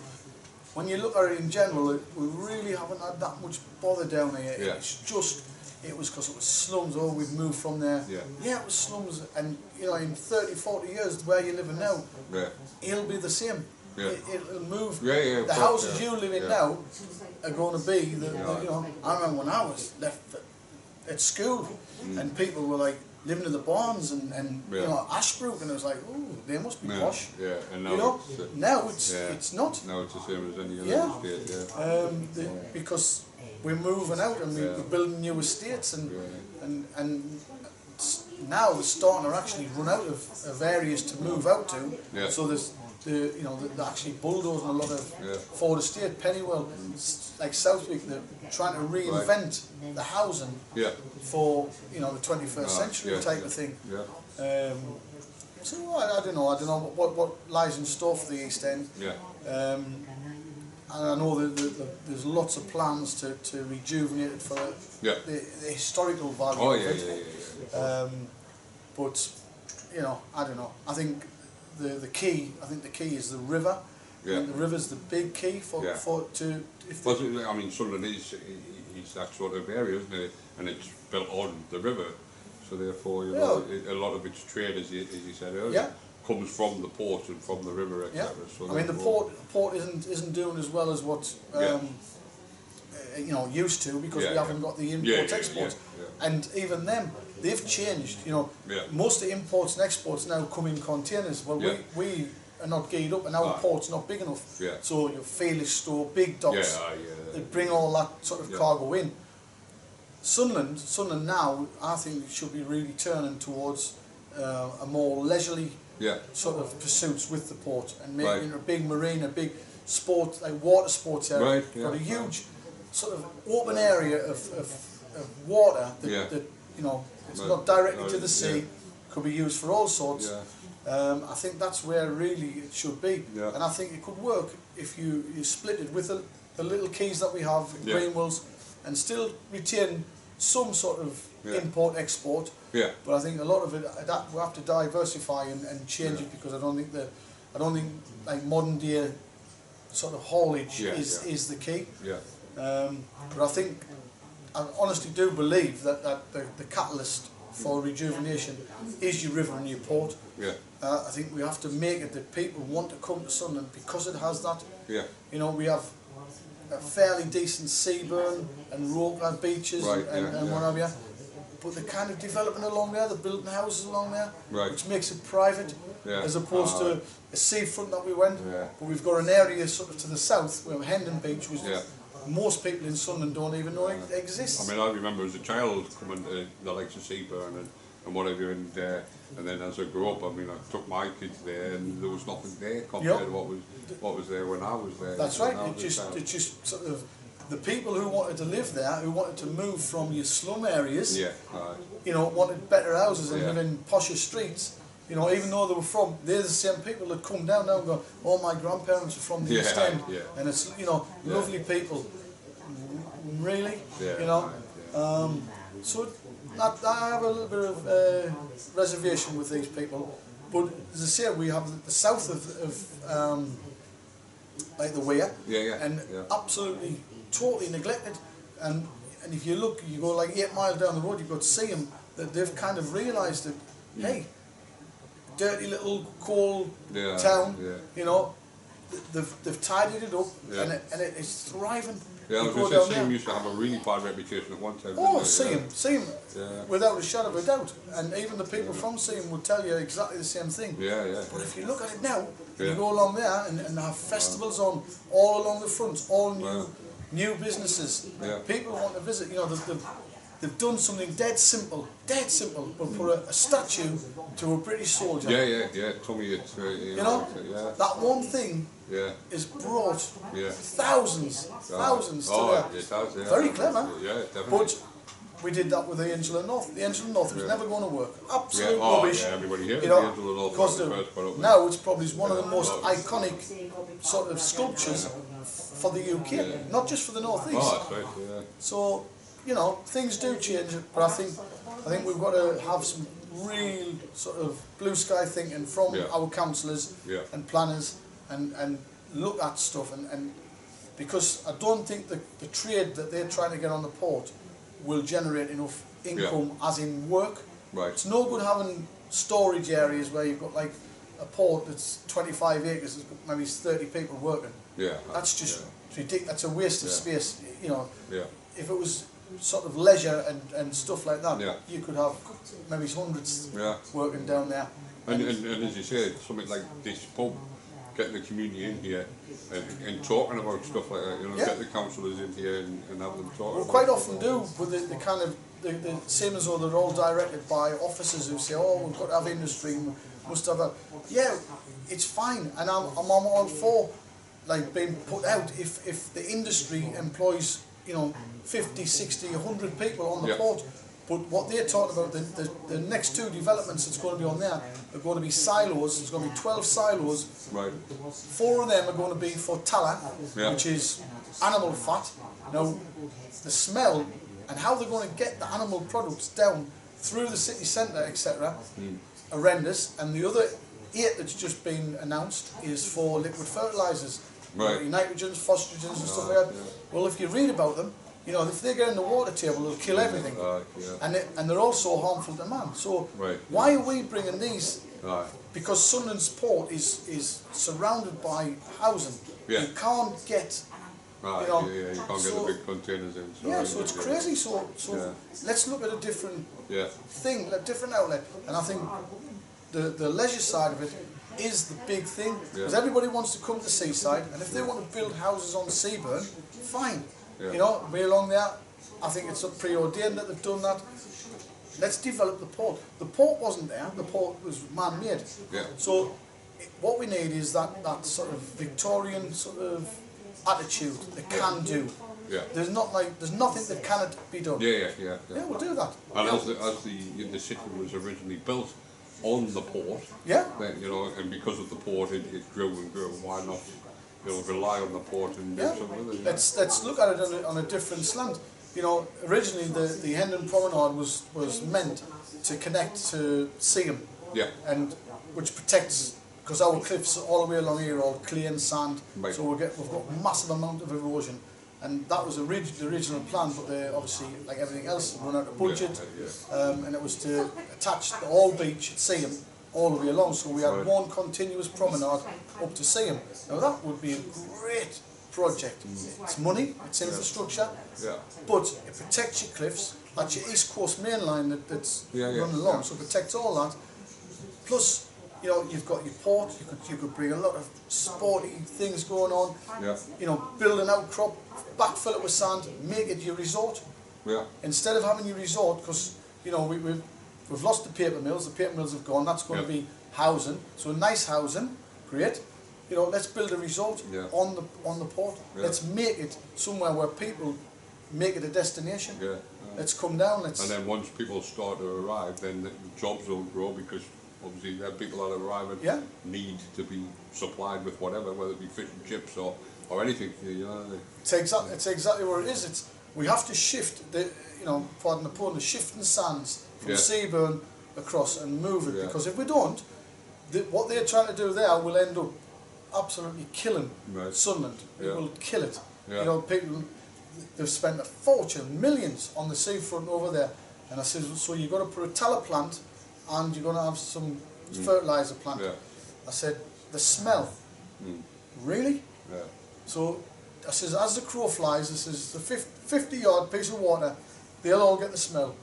when you look at it in general, we really haven't had that much bother down here. It's just, it was because it was slums. Oh, we've moved from there. Yeah, it was slums, and you know, in 30, 40 years, where you're living now, it'll be the same. It'll move. The houses you live in now are going to be you know. I remember when I was left at school, and people were like living in the barns and you know, Ashbrook, and it was like, oh, they must be posh. And now, you know, now it's not. Now it's the same as any other estate. Because we're moving out and we're building new estates, and now the starting to actually run out of areas to move out to. So there's they're actually bulldozing a lot of Ford Estate, Pennywell, like Southwick. They're trying to reinvent the housing for the 21st century type of thing. So I don't know what lies in store for the East End. And I know that there's lots of plans to rejuvenate it for the historical value of it. But you know, I don't know. I think the key is the river. I think the river's the big key for I mean, Sunderland is that sort of area, isn't it? And it's built on the river, so therefore a lot of its trade, as you said earlier, comes from the port and from the river, etc. So I mean, the port isn't doing as well as what used to, because we haven't got the import exports, and even them. They've changed, most of the imports and exports now come in containers. Well, we are not geared up, and our port's not big enough. So your Felixstowe, big docks, they bring all that sort of cargo in. Sunderland now, I think, should be really turning towards a more leisurely sort of pursuits with the port, and making a big marina, big sport, like water sports area. Got a huge sort of open area of water that it's not directly to the sea, could be used for all sorts. I think that's where really it should be, and I think it could work if you split it with the little quays that we have, Greenwells, and still retain some sort of import export. But I think a lot of it we have to diversify and change it, because I don't think like modern day sort of haulage is the key. But I honestly do believe that the catalyst for rejuvenation is your river and your port. I think we have to make it that people want to come to Sunderland because it has that. You know, we have a fairly decent Seaburn and Rockland beaches and what have you, but they're kind of developing along there. They're building houses along there, which makes it private as opposed to a seafront that we went. But we've got an area sort of to the south where Hendon Beach was most people in Sunderland don't even know it exists. I mean, I remember as a child coming to the likes of Seaburn and whatever, and then as I grew up, I mean, I took my kids there, and there was nothing there compared to what was there when I was there. That's right. It just sort of the people who wanted to live there, who wanted to move from your slum areas, you know, wanted better houses and live in posher streets. You know, even though they're the same people that come down now and go, oh, my grandparents are from the East End, and it's, you know, lovely people. Really, you know. So I have a little bit of reservation with these people, but as I say, we have the south of like the Weir, and absolutely, totally neglected. And if you look, you go like 8 miles down the road, you've got Seaham, that they've kind of realised that, hey, dirty little coal town, you know, they've tidied it up, and it's thriving. Yeah, I was going to say, Seaham used to have a really bad reputation at one time. Oh, Seaham, without a shadow of a doubt. And even the people from Seaham would tell you exactly the same thing. But if you look at it now, you go along there and have festivals on all along the front, all new businesses. People want to visit, you know, they've done something dead simple, but put a statue to a British soldier. Tommy, it's you know, that one thing is brought thousands to there. It has, Very clever. Definitely. But we did that with the Angel of the North. The Angel of the North was never going to work. Absolute rubbish. Everybody here, you know, the Angel of the North because now it's probably one of the most iconic sort of sculptures for the UK, not just for the North East. That's right, So, you know, things do change, but I think we've got to have some real sort of blue sky thinking from our councillors and planners and look at stuff and because I don't think the trade that they're trying to get on the port will generate enough income as in work. It's no good having storage areas where you've got like a port that's 25 acres, there's maybe 30 people working. That's just ridiculous. That's a waste of space, you know. If it was sort of leisure and stuff like that, you could have maybe hundreds working down there. And as you said, something like this pub, getting the community in here and talking about stuff like that, you know, get the councillors in here and have them talk. Well, quite often do, with the kind of, the same as though they're all directed by officers who say, oh, we've got to have industry, we must have a, it's fine, and I'm all for like being put out if the industry employs, you know, 50, 60, 100 people on the port. But what they're talking about, the next 2 developments that's going to be on there are going to be silos. There's going to be 12 silos. 4 of them are going to be for tallow, which is animal fat. Now, the smell and how they're going to get the animal products down through the city centre, etc., horrendous. And the other 8 that's just been announced is for liquid fertilisers. Nitrogens, phosphagens and stuff like that. Well, if you read about them, you know, if they get in the water table, they'll kill everything. And they're also harmful to man. So why are we bringing these? Because Sunderland's port is surrounded by housing. You can't get, you know, you can't get the big containers in. So it's crazy. So let's look at a different thing, a different outlet. And I think the leisure side of it is the big thing. Because everybody wants to come to the seaside, and if they want to build houses on Seaburn, fine. You know, be along there. I think it's preordained that they've done that. Let's develop the port. The port wasn't there. The port was man-made. So what we need is that sort of Victorian sort of attitude, the can-do. There's nothing that cannot be done. We'll do that. And as the city was originally built on the port, then, you know, and because of the port, it grew and grew. Why not? You'll rely on the port and do something with it. Let's look at it on a different slant. You know, originally the Hendon Promenade was meant to connect to Seaham, and which protects, because our cliffs all the way along here are all clay and sand, so we've got a massive amount of erosion, and that was the original plan, but they obviously, like everything else, run out of budget, and it was to attach the whole beach at Seaham all the way along, so we had one continuous promenade up to Seaham. Now that would be a great project. It's money, it's infrastructure, but it protects your cliffs. That's your East Coast main line that's running along, so it protects all that. Plus, you know, you've got your port. You could bring a lot of sporty things going on. You know, build an outcrop, backfill it with sand, make it your resort. Yeah. Instead of having your resort, because you know we've lost the paper mills have gone. That's going to be housing. So nice housing, great. You know, let's build a resort on the port. Yeah. Let's make it somewhere where people make it a destination. Yeah. Let's come down. And then once people start to arrive, then the jobs will grow, because obviously there are people that arrive and need to be supplied with whatever, whether it be fish and chips or anything. You know. It's exactly what it is. We have to shift the, you know, pardon the pun, the shifting sands from Seaburn across and move it, because if we don't, what they're trying to do there will end up absolutely killing Sunderland. It will kill it. You know, people, they've spent a fortune, millions on the seafront over there, and I said, so you've got to put a tallow plant and you're going to have some fertiliser plant. I said, the smell, really? So I says, as the crow flies, I says, the 50-yard piece of water, they'll all get the smell.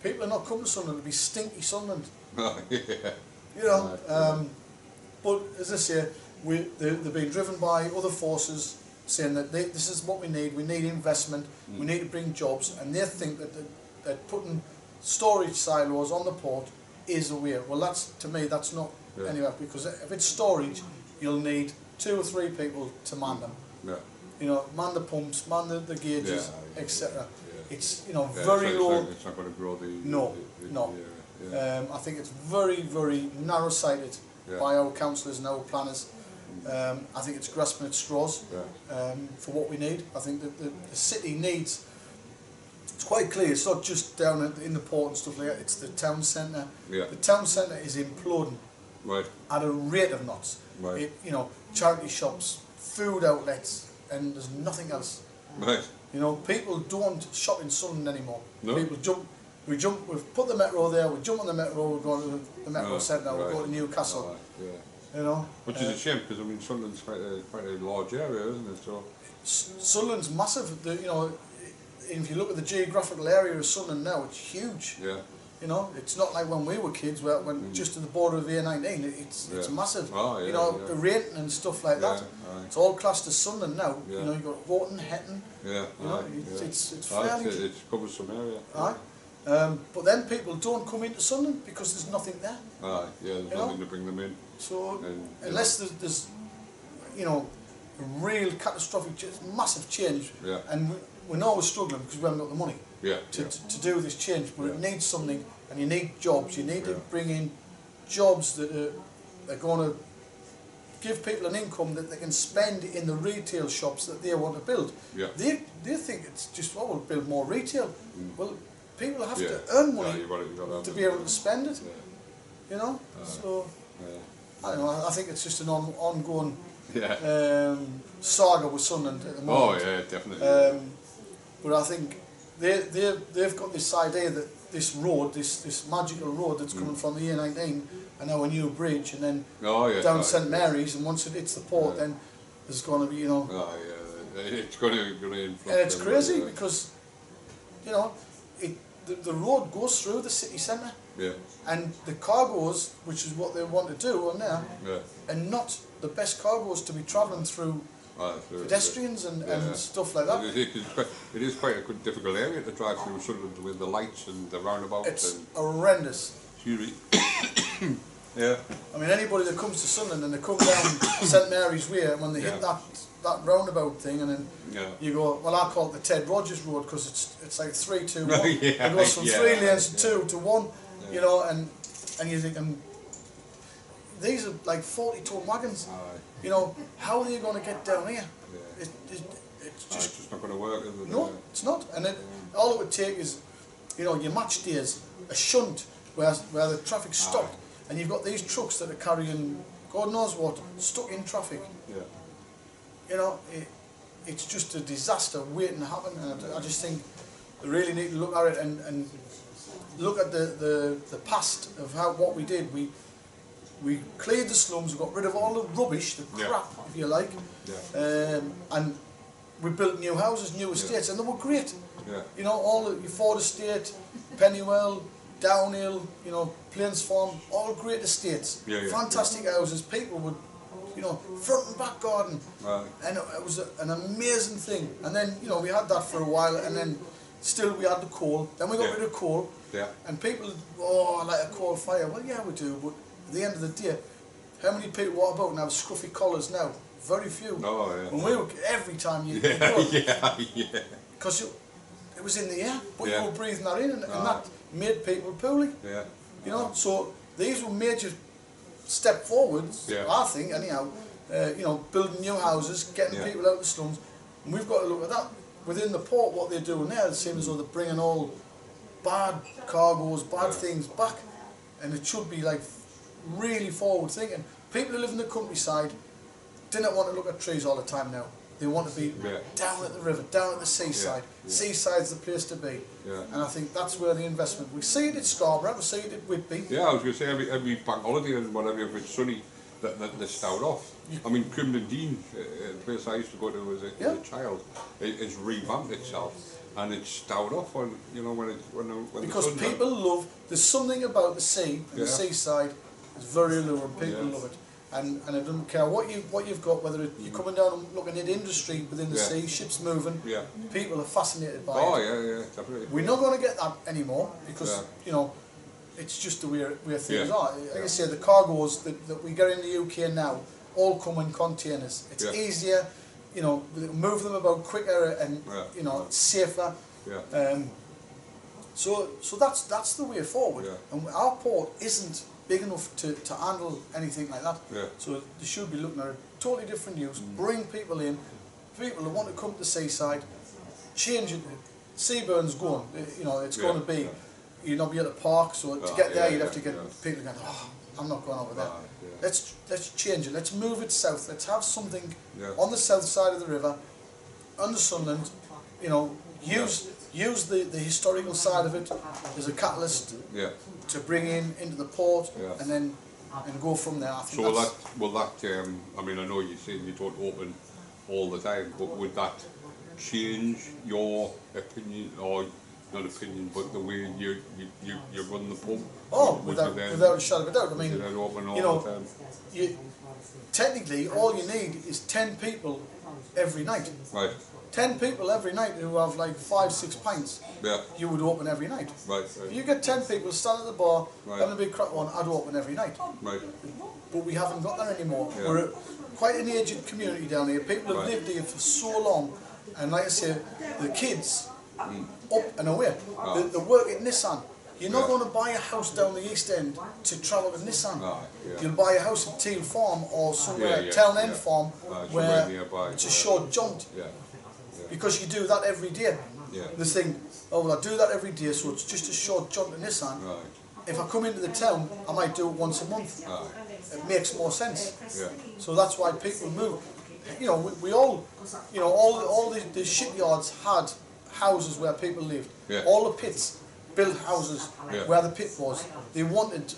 People are not coming to Sunderland to be stinky Sunderland. You know, but as I say, they've been driven by other forces saying that this is what we need investment, we need to bring jobs, and they think that putting storage silos on the port is a way. Well, to me, that's not anywhere, because if it's storage, you'll need 2 or 3 people to man them. You know, man the pumps, man the gauges, etc. It's, you know, very low. It's not going to grow the... No. I think it's very, very narrow-sighted by our councillors and our planners. I think it's grasping at straws for what we need. I think that the city needs, it's quite clear, it's not just down in the port and stuff like that, it's the town centre. The town centre is imploding at a rate of knots. You know, charity shops, food outlets, and there's nothing else. You know, people don't shop in Sunderland anymore. People we've put the metro there, we jump on the metro, we're going to the metro centre, we're going to Newcastle. You know, which is a shame, because I mean Sunderland's quite a large area, isn't it? So Sunderland's massive. You know, if you look at the geographical area of Sunderland now, it's huge. You know, it's not like when we were kids, where when just to the border of the A19, it's massive. You know, the Rayton and stuff like that. It's all classed as Sunderland now. You know, you've got Wharton, Hetton. You know, it's fairly. It covers some area. But then people don't come into Sunderland because there's nothing there. There's nothing to bring them in. So unless there's you know, a real catastrophic, massive change, and we know we're struggling because we haven't got the money to do this change, but it needs something, and you need jobs. You need to bring in jobs that are going to give people an income that they can spend in the retail shops that they want to build. They think it's just, we'll build more retail. Well, people have to earn money to be able to spend it. You know, so I don't know. I think it's just an ongoing saga with Sunderland at the moment. Oh yeah, definitely. But I think they've got this idea that this road, this magical road that's coming from the A19, and now a new bridge, and then down St Mary's, and once it hits the port, then there's going to be, you know. It's going to influence. And it's crazy because, you know, the road goes through the city centre. And the cargoes, which is what they want to do on there, and not the best cargoes to be travelling through pedestrians and stuff like that. It is quite a difficult area to drive through Sunderland with the lights and the roundabouts. It's horrendous. Excuse me. I mean, anybody that comes to Sunderland and they come down St Mary's Way, and when they hit that roundabout thing, and then you go, well, I call it the Ted Rogers Road because it's like 3, 2, 1. It goes from 3 lanes to 2 to 1. You know, and you think, these are like 40-ton wagons. You know, how are you going to get down here? It's just not going to work, is it? No, it's not. And all it would take is, you know, your match days, a shunt where the traffic's stopped, and you've got these trucks that are carrying God knows what stuck in traffic. You know, it's just a disaster waiting to happen, and I just think they really need to look at it and look at the past of what we did. We cleared the slums, we got rid of all the rubbish, the crap, if you like, and we built new houses, new estates, and they were great. You know, all the Ford Estate, Pennywell, Downhill, you know, Plains Farm, all great estates, fantastic houses. People would you know, front and back garden. Right. And it was an amazing thing. And then, you know, we had that for a while, and then still we had the coal. Then we got rid of coal. Yeah. And people, oh, I like a coal fire. Well, yeah, we do, but at the end of the day, how many people walk about and have scruffy collars now? Very few. Oh, yeah. When we were, every time you Yeah, go, yeah. because it was in the air, but Yeah. you were breathing that in, and that made people poorly. Yeah. You know, so these were major step forwards, Yeah. I think, anyhow. You know, building new houses, getting people out of the slums, and we've got to look at that. Within the port, what they're doing there, it seems as though they're bringing all bad cargoes, bad things back, and it should be like really forward thinking. People who live in the countryside do not want to look at trees all the time now. They want to be down at the river, down at the seaside. Seaside's the place to be. And I think that's where the investment. We see it at Scarborough, we see it at Whitby. Yeah, I was going to say every bank holiday and whatever, if it's sunny, they start off. I mean, Crimlin Dean, the place I used to go to as a child, it's revamped itself, and it's stowed off on, you know, when because the sun's people love. There's something about the sea and the seaside. It's very alluring. People love it, and it doesn't care what you've got. Whether you're coming down and looking at industry within the sea, ships moving. People are fascinated by it. Oh yeah, definitely. We're not going to get that anymore because you know. It's just the way things are. Like I say, the cargoes that we get in the UK now all come in containers. It's easier, you know, move them about quicker and you know, it's safer. So that's the way forward. And our port isn't big enough to handle anything like that. So they should be looking at a totally different use. Bring people in, people who want to come to the seaside, change it. Seaburn's going. You know, it's going to be. You'd not be at the park, so to get there you'd have to get people going, oh, I'm not going over there. Let's change it, let's move it south, let's have something on the south side of the river, under Sunderland, you know, use the historical side of it as a catalyst to bring into the port and then go from there. I think so I mean, I know you're saying you don't open all the time, but would that change your opinion, or not opinion, but the way you run the pub? Oh, without a shadow of a doubt. I mean, open all you know, the time? Technically, all you need is 10 people every night. Right. 10 people every night who have like 5-6 pints. You would open every night. Right. If you get 10 people standing at the bar, having a big crack on, I'd open every night. Right. But we haven't got that anymore. We're quite an aged community down here. People have lived here for so long, and like I say, the kids up and away. The work at Nissan. You're not going to buy a house down the East End to travel to Nissan. You'll buy a house at Teal Farm or somewhere, Town End Farm, where it's a short jaunt. Because you do that every day. The thing, oh well, I do that every day, so it's just a short jaunt to Nissan. If I come into the town, I might do it once a month. It makes more sense. So that's why people move. You know, we all, you know, all the shipyards had houses where people lived. All the pits built houses where the pit was. They wanted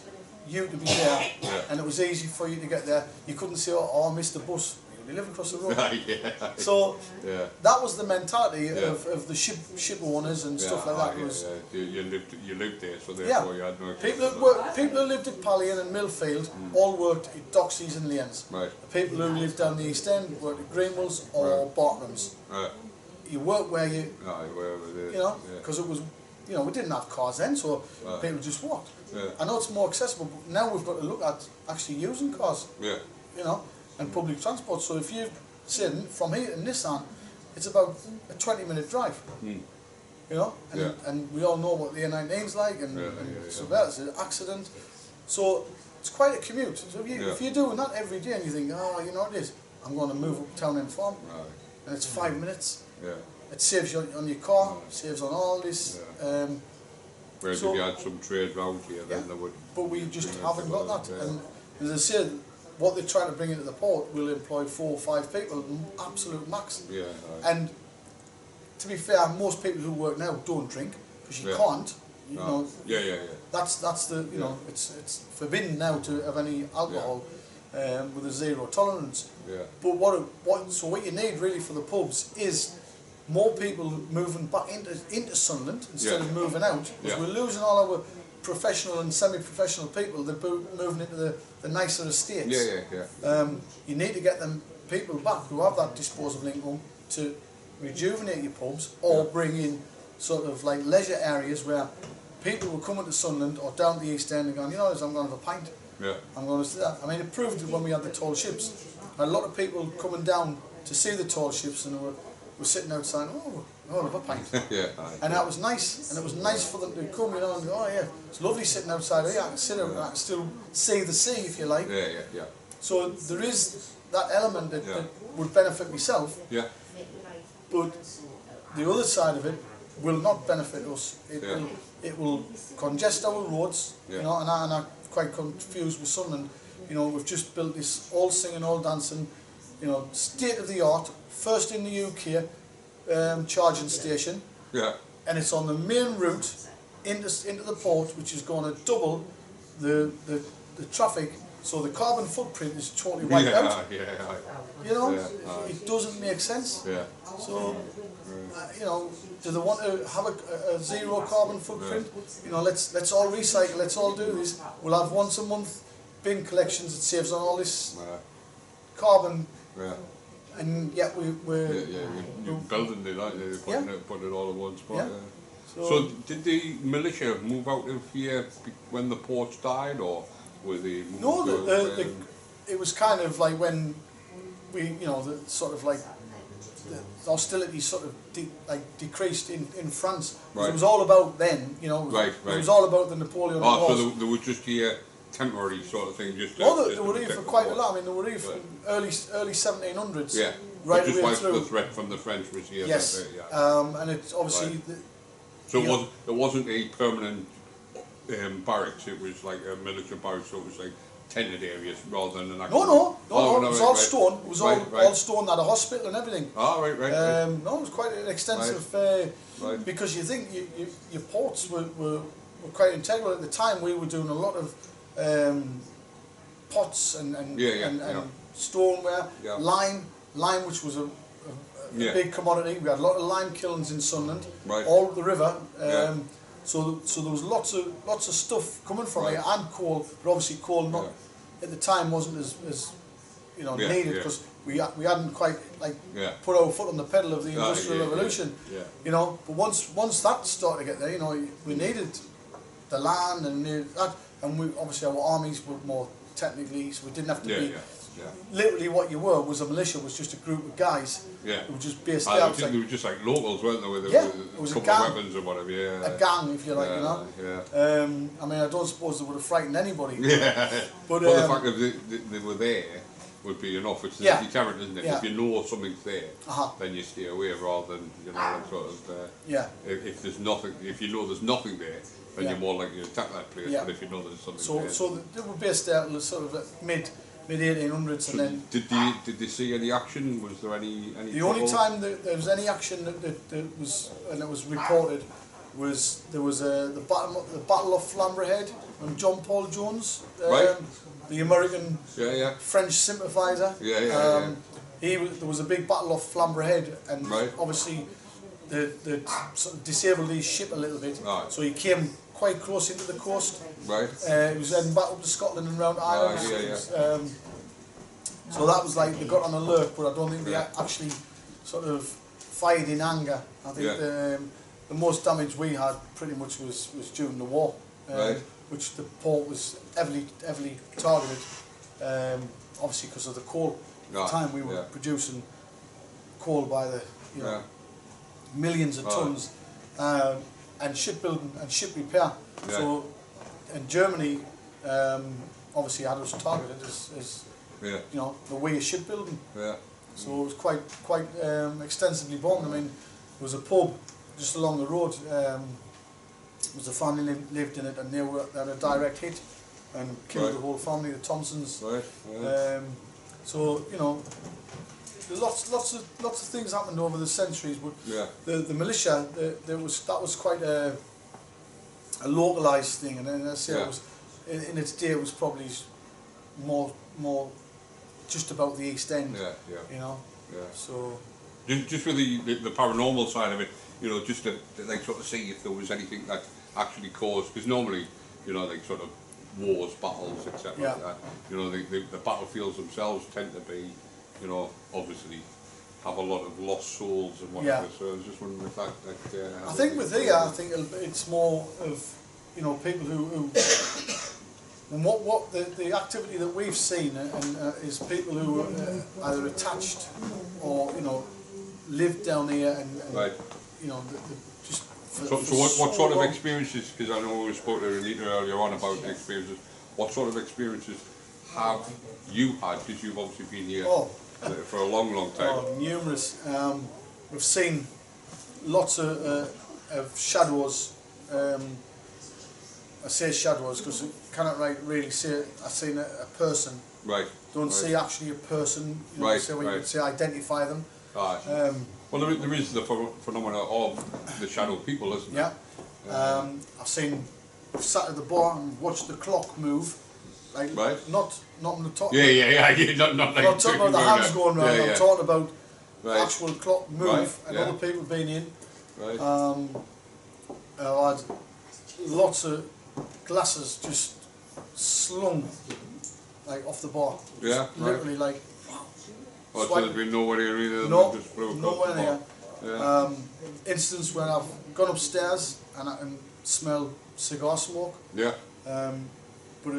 you to be there, and it was easy for you to get there. You couldn't say, oh, I missed the bus. We live across the road. So that was the mentality of the ship owners and stuff like that. Was you lived there, so therefore you had no. People who lived at Pallion and Millfield all worked at Doxies and Lanes. The people who lived down the East End worked at Greenwells or Bartram's. You work where you know, because it was, you know, we didn't have cars then, so people just walked. I know it's more accessible, but now we've got to look at actually using cars. You know, and public transport. So if you say from here to Nissan, it's about a 20-minute drive. You know, and we all know what the A19's like, and so that's an accident. So it's quite a commute. So if you're doing that every day and you think, oh, you know what it is, I'm going to move up Town End Farm, and it's 5 minutes. It saves you on your car, saves on all this. Whereas if you had some trade round here, then they would. But we just haven't got that. And as I said, what they're trying to bring into the port will employ 4 or 5 people, absolute max. And to be fair, most people who work now don't drink because you can't. You know. That's the you know, it's forbidden now to have any alcohol with a 0 tolerance. But what you need really for the pubs is more people moving back into Sunderland instead of moving out, because we're losing all our professional and semi-professional people, they're moving into the nicer estates. You need to get them people back who have that disposable income to rejuvenate your pubs, or bring in sort of like leisure areas where people will come into Sunderland or down the East End and going, you know, I'm going to have a pint. I'm going to do that. I mean, it proved it when we had the tall ships. A lot of people coming down to see the tall ships, and were sitting outside, oh, I'll have a pint. And that was nice, and it was nice for them to come, you know, and go, oh yeah, it's lovely sitting outside here, I can sit out, I can still see the sea if you like. So there is that element that would benefit myself, but the other side of it will not benefit us. It will congest our roads, you know, and I'm quite confused with Sunderland. You know, we've just built this all singing, all dancing, you know, state of the art, first in the UK charging station, and it's on the main route into the port, which is going to double the traffic. So the carbon footprint is totally wiped out. You know, it doesn't make sense. So, you know, do they want to have a zero carbon footprint? You know, let's all recycle. Let's all do this. We'll have once a month bin collections. It saves on all this carbon. And yet we're building it, aren't you? Putting it all in one spot. So did the militia move out of here when the ports died, or were they? No, it was kind of like when we, you know, the sort of like the hostilities sort of decreased in France. It was all about then, you know. It was all about the Napoleonic Wars. So they were just here temporary sort of thing. Just they were here for quite a lot. I mean, they were here from early 1700s. Right just away through. The threat from the French was here. Yes. And it's obviously. So it wasn't a permanent barracks. It was like a military barracks. So it was like tented areas rather than an actual... No, it was all stone. It was all stone. Had a hospital and everything. Oh, right. No, it was quite an extensive... Because you think your ports were quite integral. At the time, we were doing a lot of pots and stoneware, lime, which was a big commodity. We had a lot of lime kilns in Sunderland, all up the river. So there was lots of stuff coming from here, and coal, but obviously coal not at the time wasn't as you know needed, because we hadn't quite put our foot on the pedal of the Industrial Revolution. You know, but once that started to get there, you know, we needed the land and that, and we obviously our armies were more technically, so we didn't have to be. Literally, what you were was a militia, was just a group of guys who were just based out. They were just like locals, weren't they? With it was a couple of weapons or whatever. A gang, if you like, you know. I mean, I don't suppose they would have frightened anybody. But the fact that they were there would be enough. It's a deterrent, isn't it? If you know something's there, then you stay away, rather than, you know, that sort of. If there's nothing, if you know there's nothing there, then you're more likely to attack that place. But if you know there's something there. So they were based out sort of mid 1800s, and then did they see any action? Was there any the only time that there was any action that was, and it was reported, was there was the Battle of Flamborough Head and John Paul Jones, the American French sympathiser. There was a big battle off Flamborough Head, and obviously the sort of disabled his ship a little bit, so he came quite close into the coast. He was heading back up to Scotland and round Ireland. So that was like, they got on alert, but I don't think they actually sort of fired in anger. I think the most damage we had pretty much was during the war, which the port was heavily targeted, obviously because of the coal. At the time we were producing coal by the millions of tons, and shipbuilding and ship repair. So, in Germany, obviously had us targeted as you know, the way of shipbuilding. So it was quite extensively bombed. I mean, there was a pub just along the road. There was a family lived in it, and they had a direct hit and killed the whole family, the Thompsons. So, you know, lots of things happened over the centuries, but the militia, that was quite a localised thing, and then I say it was in its day, it was probably more just about the East End, you know. So just with the paranormal side of it, you know, just to like sort of see if there was anything that actually caused, because normally you know, like sort of wars, battles, etc. Yeah. Like that. You know, the battlefields themselves tend to be, you know, obviously have a lot of lost souls and whatever. So I was just wondering if that. I think with here, I think it's more of, you know, people who and what the activity that we've seen is people who are either attached or, you know, live down here and right. you know, just. So what sort of experiences? Because I know we spoke to Anita earlier on about the experiences. What sort of experiences have you had? Because you've obviously been here for a long time. Oh, numerous. We've seen lots of shadows. I say shadows because I cannot really say I've seen a person. Right. Don't see actually a person. You know, so you could say identify them. Right. Well, there is the phenomena of the shadow people, isn't there? Yeah. I've sat at the bar and watched the clock move. Like, not on the top. Yeah. Not like. I'm not talking about the hands going round. Yeah. I'm talking about actual clock move and other people being in. Right. I had lots of glasses just slung like off the bar. Yeah. Literally like. Oh, so there's been nobody really. No, just broke nowhere there. Yeah. Instance when I've gone upstairs and I can smell cigar smoke. Yeah. But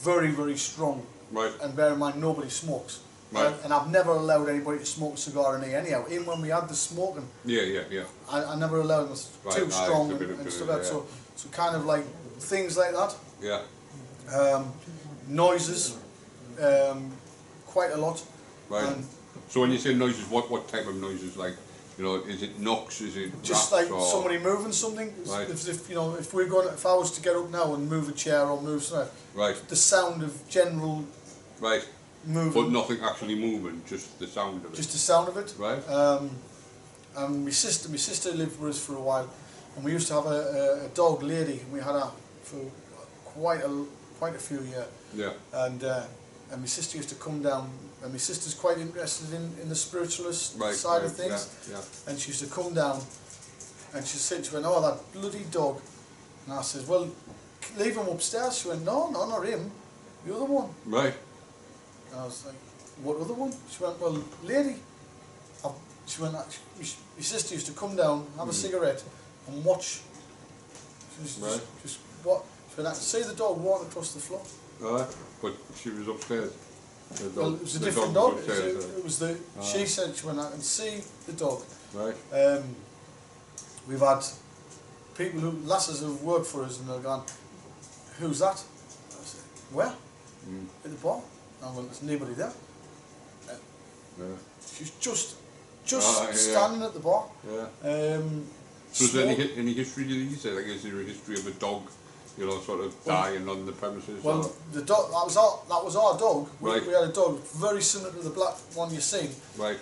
very, very strong. Right. And bear in mind, nobody smokes. Right. And I've never allowed anybody to smoke a cigar in here anyhow. Even when we had the smoking, Yeah. I never allowed them. It was too strong and stuff like that. So kind of like things like that. Yeah. Noises, quite a lot. Right. So when you say noises, what type of noises? Like, you know, is it knocks? Is it just raps, like or somebody moving something? Right. If you know, if I was to get up now and move a chair or move something, right. The sound of general moving. But nothing actually moving, just the sound of it. Just the sound of it. Right. And my sister lived with us for a while, and we used to have a dog lady, and we had her for quite a few years. Yeah. And my sister used to come down, and my sister's quite interested in the spiritualist side of things. Yeah. And she used to come down, and she said, she went, "Oh, that bloody dog." And I said, "Well, leave him upstairs." She went, "No, not him, the other one." Right. And I was like, "What other one?" She went, "Well, lady." She went, my sister used to come down, have a cigarette, and watch. Just what? She went, "I could see the dog walking across the floor." Right. But she was upstairs. Well, it was a different dog. It was the. She said, "She went, I can see the dog." Right. We've had people lasses who've worked for us, and they've gone, "Who's that?" I said, "Where?" At the bar. And I went, "There's nobody there." She's just standing at the bar. Yeah. So is there any history to these? Like, is there a history of a dog, you know, sort of dying on the premises? Well, or? the dog, that was our dog. We had a dog very similar to the black one you've seen. Right.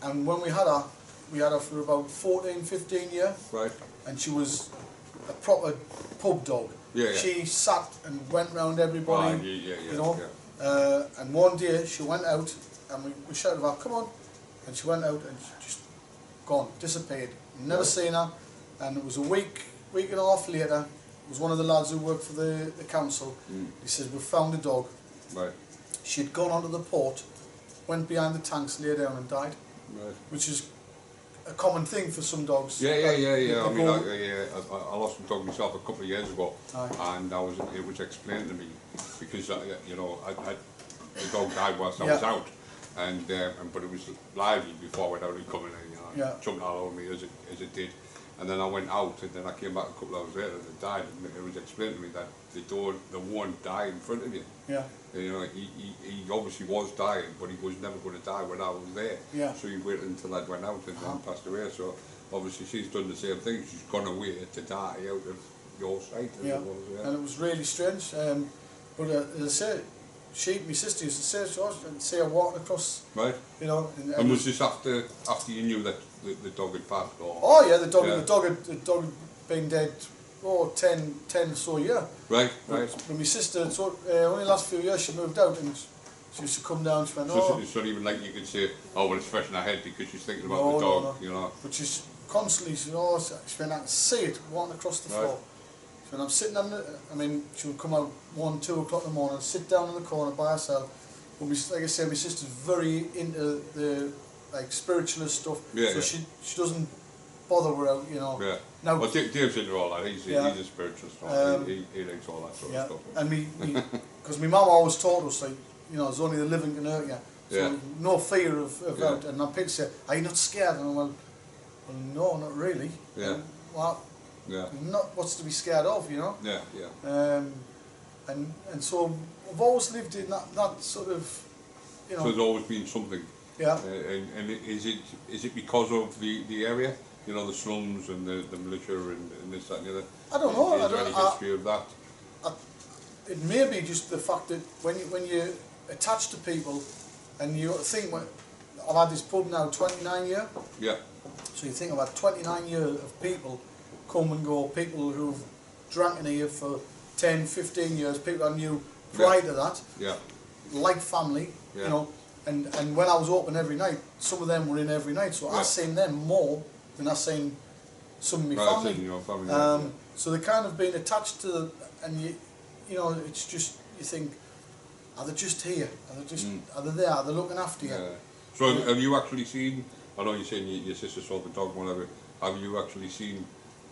And when we had her for about 14, 15 years. Right. And she was a proper pub dog. Yeah. She sat and went round everybody. You know. Yeah. And one day she went out, and we shouted at her, "Come on!" And she went out and she just gone, disappeared. Never seen her. And it was a week and a half later. It was one of the lads who worked for the council. He says, "We found the dog." Right. She'd gone onto the port, went behind the tanks, lay down and died. Right. Which is a common thing for some dogs. Yeah. I mean, I lost a dog myself a couple of years ago, and it was explained to me because you know, the dog died whilst I was out, and but it was lively before I went out and coming in, you know, jumped all over me as it did. And then I went out, and then I came back a couple of hours later, and it died. And it was explained to me that the one died in front of you. Yeah. You know, he obviously was dying, but he was never going to die when I was there. Yeah. So he waited until I'd went out and then passed away. So obviously she's done the same thing. She's gone away to die out of your sight. Yeah. And it was really strange. But as I say, my sister used to say to us and see her walking across. Right. You know. And was this after you knew that the dog had passed? Or? Oh yeah, the dog had been dead. 10 or so years. Right. But my sister, only last few years she moved out, and she used to come down. She went, so it's not even like you could say, "Oh, well, it's fresh in her head," because she's thinking about the dog. No. You know. But she's constantly, she went, "I can see it walking across the floor." She when I'm sitting on the, I mean, she would come out 1, 2 o'clock in the morning, sit down in the corner by herself. But like I say, my sister's very into the like spiritualist stuff, so she doesn't bother her out, you know. Yeah. Now, well, Dave's into all that. He's a spiritual stuff. He likes all that sort of stuff. And because my mum always taught us, like, you know, there's only the living can hurt you. So no fear of that. And then people say, are you not scared? And I'm well, no, not really. Yeah. Well, not what's to be scared of, you know. Yeah, yeah. And so I've always lived in that sort of, you know. So there's always been something. Yeah. And is it because of the area? You know, the slums and the militia and this, that and the other? I don't know. Is there any history of that? It may be just the fact that when you're attached to people and you think, well, I've had this pub now 29 years. Yeah. So you think about 29 years of people come and go, people who've drank in here for 10, 15 years, people I knew prior to that, like family, you know, and when I was open every night, some of them were in every night, so I've seen them more than I've seen some of my family. So they kind of been attached to, and you know, it's just, you think, are they just here? Are they just, are they there? Are they looking after you? Yeah. So have you actually seen, I know you're saying your sister saw the dog, whatever, have you actually seen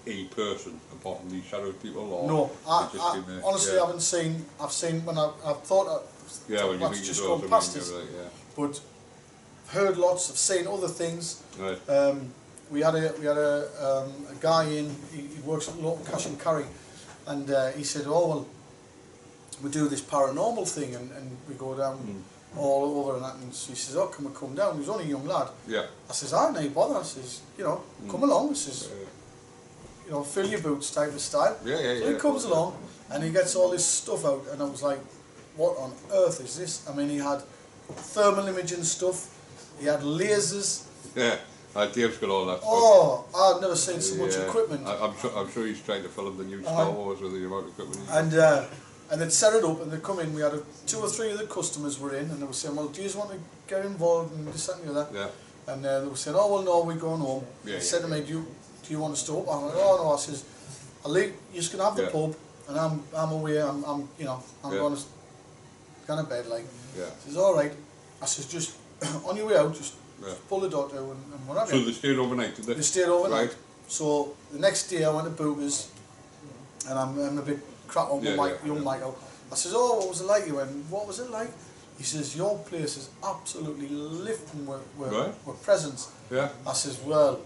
a person apart from these shadow people? Or no, I honestly haven't seen, I've seen when I've thought when that's you just gone past us, but I've heard lots, I've seen other things. Right. We had a guy in, he works at local cash and carry, and he said, oh well, we do this paranormal thing and we go down all over and that, and so he says, oh, can we come down? He was only a young lad. Yeah. I says, no bother. I says, you know, come along. I says, you know, fill your boots type of style. So he comes along and he gets all this stuff out, and I was like, what on earth is this? I mean, he had thermal imaging stuff, he had lasers. Yeah. Dave's got all that stuff. Oh, I've never seen so much equipment. I'm sure he's trying to film the new Star Wars with the amount of equipment. And they'd set it up, and they'd come in. We had 2 or 3 of the customers were in, and they were saying, well, do you want to get involved in this, that and the other? Yeah. And they were saying, oh, well, no, we're going home. They said to me, do you want to stop? I'm like, oh, no. I says, I'll leave, you're just going to have the pub, and I'm away, I'm you know, I'm going to bed, like. Yeah. He says, all right. I says, just, on your way out, just pull the doctor and whatever. So they stayed overnight, did they? They stayed overnight. Right. So the next day I went to Boogers, and I'm a bit crap on with young Michael. I says, oh, what was it like? He went, what was it like? He says, your place is absolutely lifting with presence. Yeah. I says, well.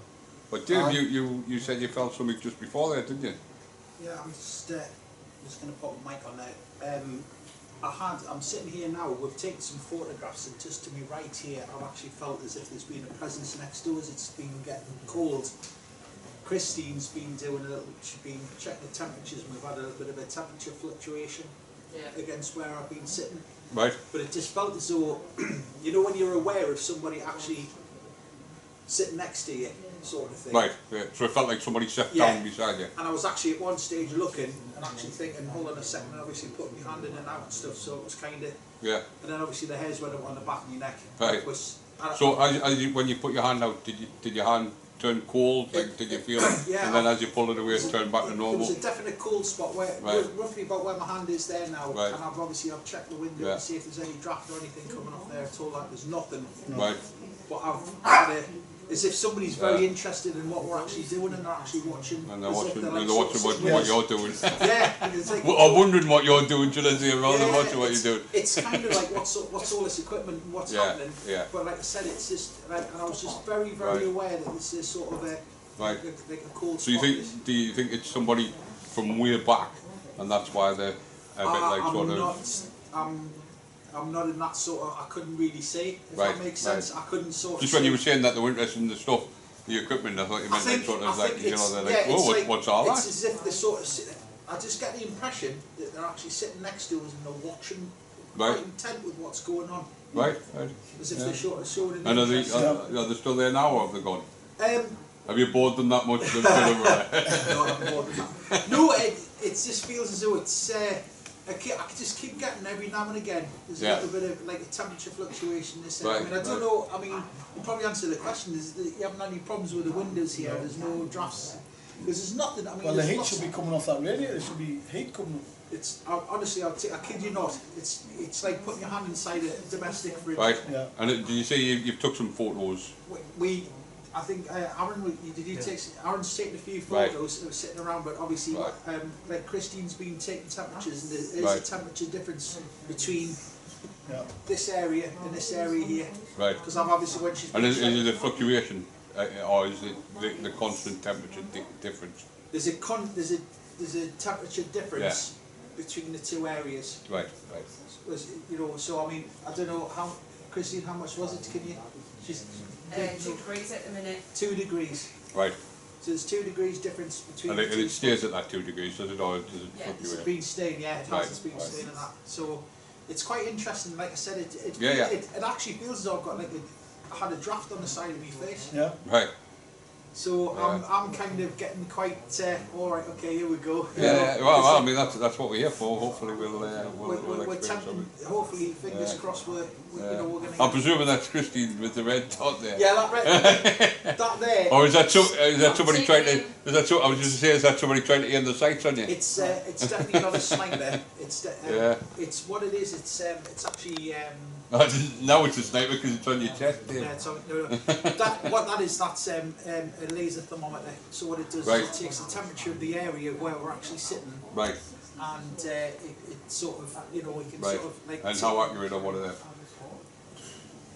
But Dave, you said you felt something just before that, didn't you? Yeah, I'm just going to put a mic on there. I'm sitting here now, we've taken some photographs, and just to my right here, I've actually felt as if there's been a presence next to us. It's been getting cold. Christine's been doing she's been checking the temperatures, and we've had a little bit of a temperature fluctuation against where I've been sitting. Right. But it just felt as though, you know, when you're aware of somebody actually sitting next to you, sort of thing. Right, so it felt like somebody sat down beside you. And I was actually at one stage looking and actually thinking, hold on a second, and obviously putting my hand in and out and stuff, so it was kind of... Yeah. And then obviously the hairs went up on the back of your neck. Right. So when you put your hand out, did your hand turn cold? Like, did you feel it? Yeah. And then as you pulled it away, it turned back to normal? There was a definite cold spot where, roughly about where my hand is there now, and I've checked the window to see if there's any draft or anything coming off there at all, like there's nothing. Right. But I've had as if somebody's very interested in what we're actually doing, and they're actually watching. And they're watching what you're doing. Yeah. Like, I'm wondering what you're doing, Gillespie, rather than watching what you're doing. It's kind of like what's all this equipment and what's happening. Yeah. But like I said, it's just like, and I was just very aware that this is sort of like a cold spot. So do you think it's somebody from way back, and that's why they're a bit like sort of... I'm not in that sort of, I couldn't really say, if that makes sense. I couldn't sort of... Just when you were saying that they were interested in the stuff, the equipment, I thought you meant sort of like, you know, they're like, oh, what's all that? It's as if they're sort of, I just get the impression that they're actually sitting next to us and they're watching, quite intent with what's going on. Right. As if they're showing an and interest. Are they still there now, or have they gone? Have you bored them that much? No, I haven't bored them that. No, it just feels as though it's... I just keep getting every now and again. There's a little bit of like a temperature fluctuation. I mean, I don't know. I mean, you probably answer the question. You haven't had any problems with the windows here. There's no drafts Because there's nothing, I mean... Well, the heat should be coming off that radiator, there should be heat coming. It's, honestly, I kid you not, it's like putting your hand inside a domestic fridge. Right, yeah. And do you say you've took some photos? I think Aaron, Aaron's taken a few photos that were sitting around, but obviously, like Christine's been taking temperatures, and there's a temperature difference between this area and this area here. Right. Because I'm obviously when she's... And is it a fluctuation, or is it the constant temperature difference? There's a temperature difference between the two areas. Right. You know, so I mean, I don't know how, Christine, how much was it? Can you? She's 2 degrees at the minute. 2 degrees. Right. So there's 2 degrees difference between. And it stays at that 2 degrees, does it, or does it fluctuate? It's been staying, it has been staying and that. So it's quite interesting. Like I said, it actually feels as though I've got I had a draft on the side of my face. Yeah. Right. So I'm kind of getting quite all right. Okay, here we go. Yeah. Well, I mean that's what we're here for. Hopefully we'll we're tempting. Hopefully, fingers crossed. We're going to. I'm presuming that's Christine with the red dot there. Yeah, that red. That there. Or is that somebody trying to? I was just going to say, is that somebody trying to aim the sights on you? It's definitely not a sniper. It's what it is. It's actually. Now it's a sniper because it's on your chest. Yeah, it's on, no. What that is, that's a laser thermometer. So what it does is it takes the temperature of the area where we're actually sitting. Right. And it sort of, we can sort of like. And how accurate are one of them?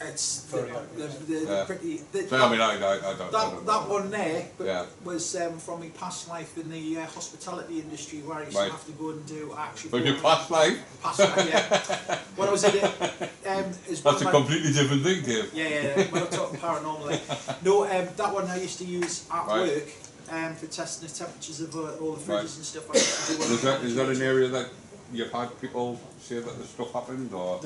It's pretty. That one there was from my past life in the hospitality industry, where I used to have to go and do actually. From your past life? Past life, yeah. When I was in it, that's a completely different thing, Dave. Yeah. When I'm talking paranormal, no, that one I used to use at work for testing the temperatures of all the fridges and stuff. I used to do is that an area that you've had people say that the stuff happened, or?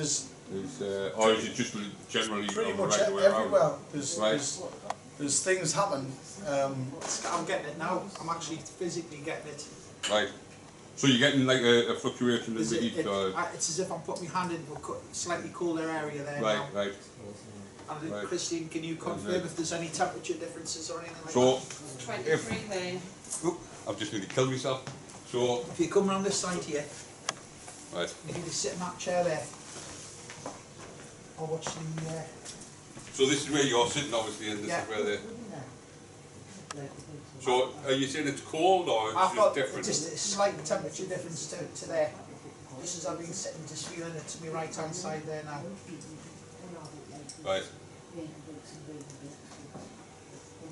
Or is it just generally pretty much everywhere? There's things happen. I'm getting it now. I'm actually physically getting it. Right. So you're getting like a fluctuation in the heat? It's as if I'm putting my hand into a slightly cooler area there now. Right. And Christine, can you confirm if there's any temperature differences or anything like that? 23 there. I've just nearly killed myself. So if you come around this side here, you can just sit in that chair there. I'll watch the... So this is where you're sitting, obviously, and this is where the... So are you saying it's cold, or it's just different? Just a slight temperature difference to there. Just as I've been sitting, just feeling it to my right hand side there now. Right.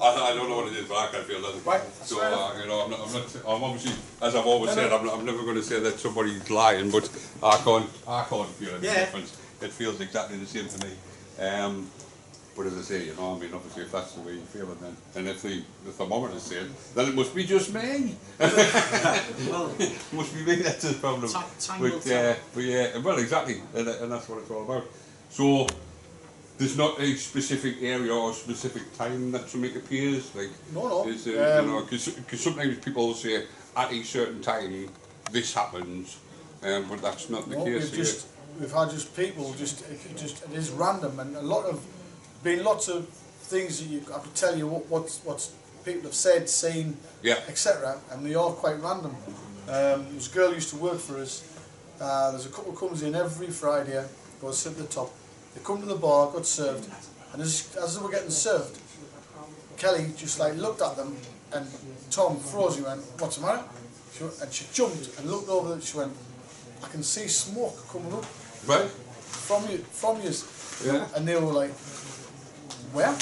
I don't know what it is, but I can feel nothing. Right. So I'm obviously, as I've always said, I'm never going to say that somebody's lying, but I can't feel any difference. It feels exactly the same to me. But as I say, I mean, obviously, if that's the way you feel it, then, and if the thermometer's saying, then it must be just me. Well, it must be me that's the problem. Well, exactly, and that's what it's all about. So there's not a specific area or a specific time that something appears. Like, no. Because sometimes people say at a certain time this happens, but that's not the case. We've had just people it is random, and lots of things that I could tell you what people have said, seen, etc. And they are quite random. There's a girl who used to work for us. There's a couple comes in every Friday, goes sit at the top. They come to the bar, got served, and as they were getting served, Kelly just looked at them, and Tom froze. He went, "What's the matter?" And she jumped and looked over. She went, "I can see smoke coming up." Right. From you. Yeah. And they were like, "Where?"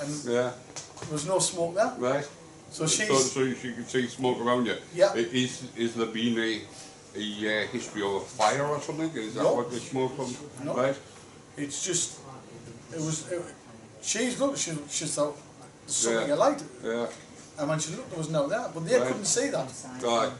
And there was no smoke there. Right. So she could see smoke around you. Yeah. Is there been a history of a fire or something? Is that what the smoke from? No. Right. It's just she thought there's something alight. Yeah. And when she looked, there was no there, but they couldn't see that. Right.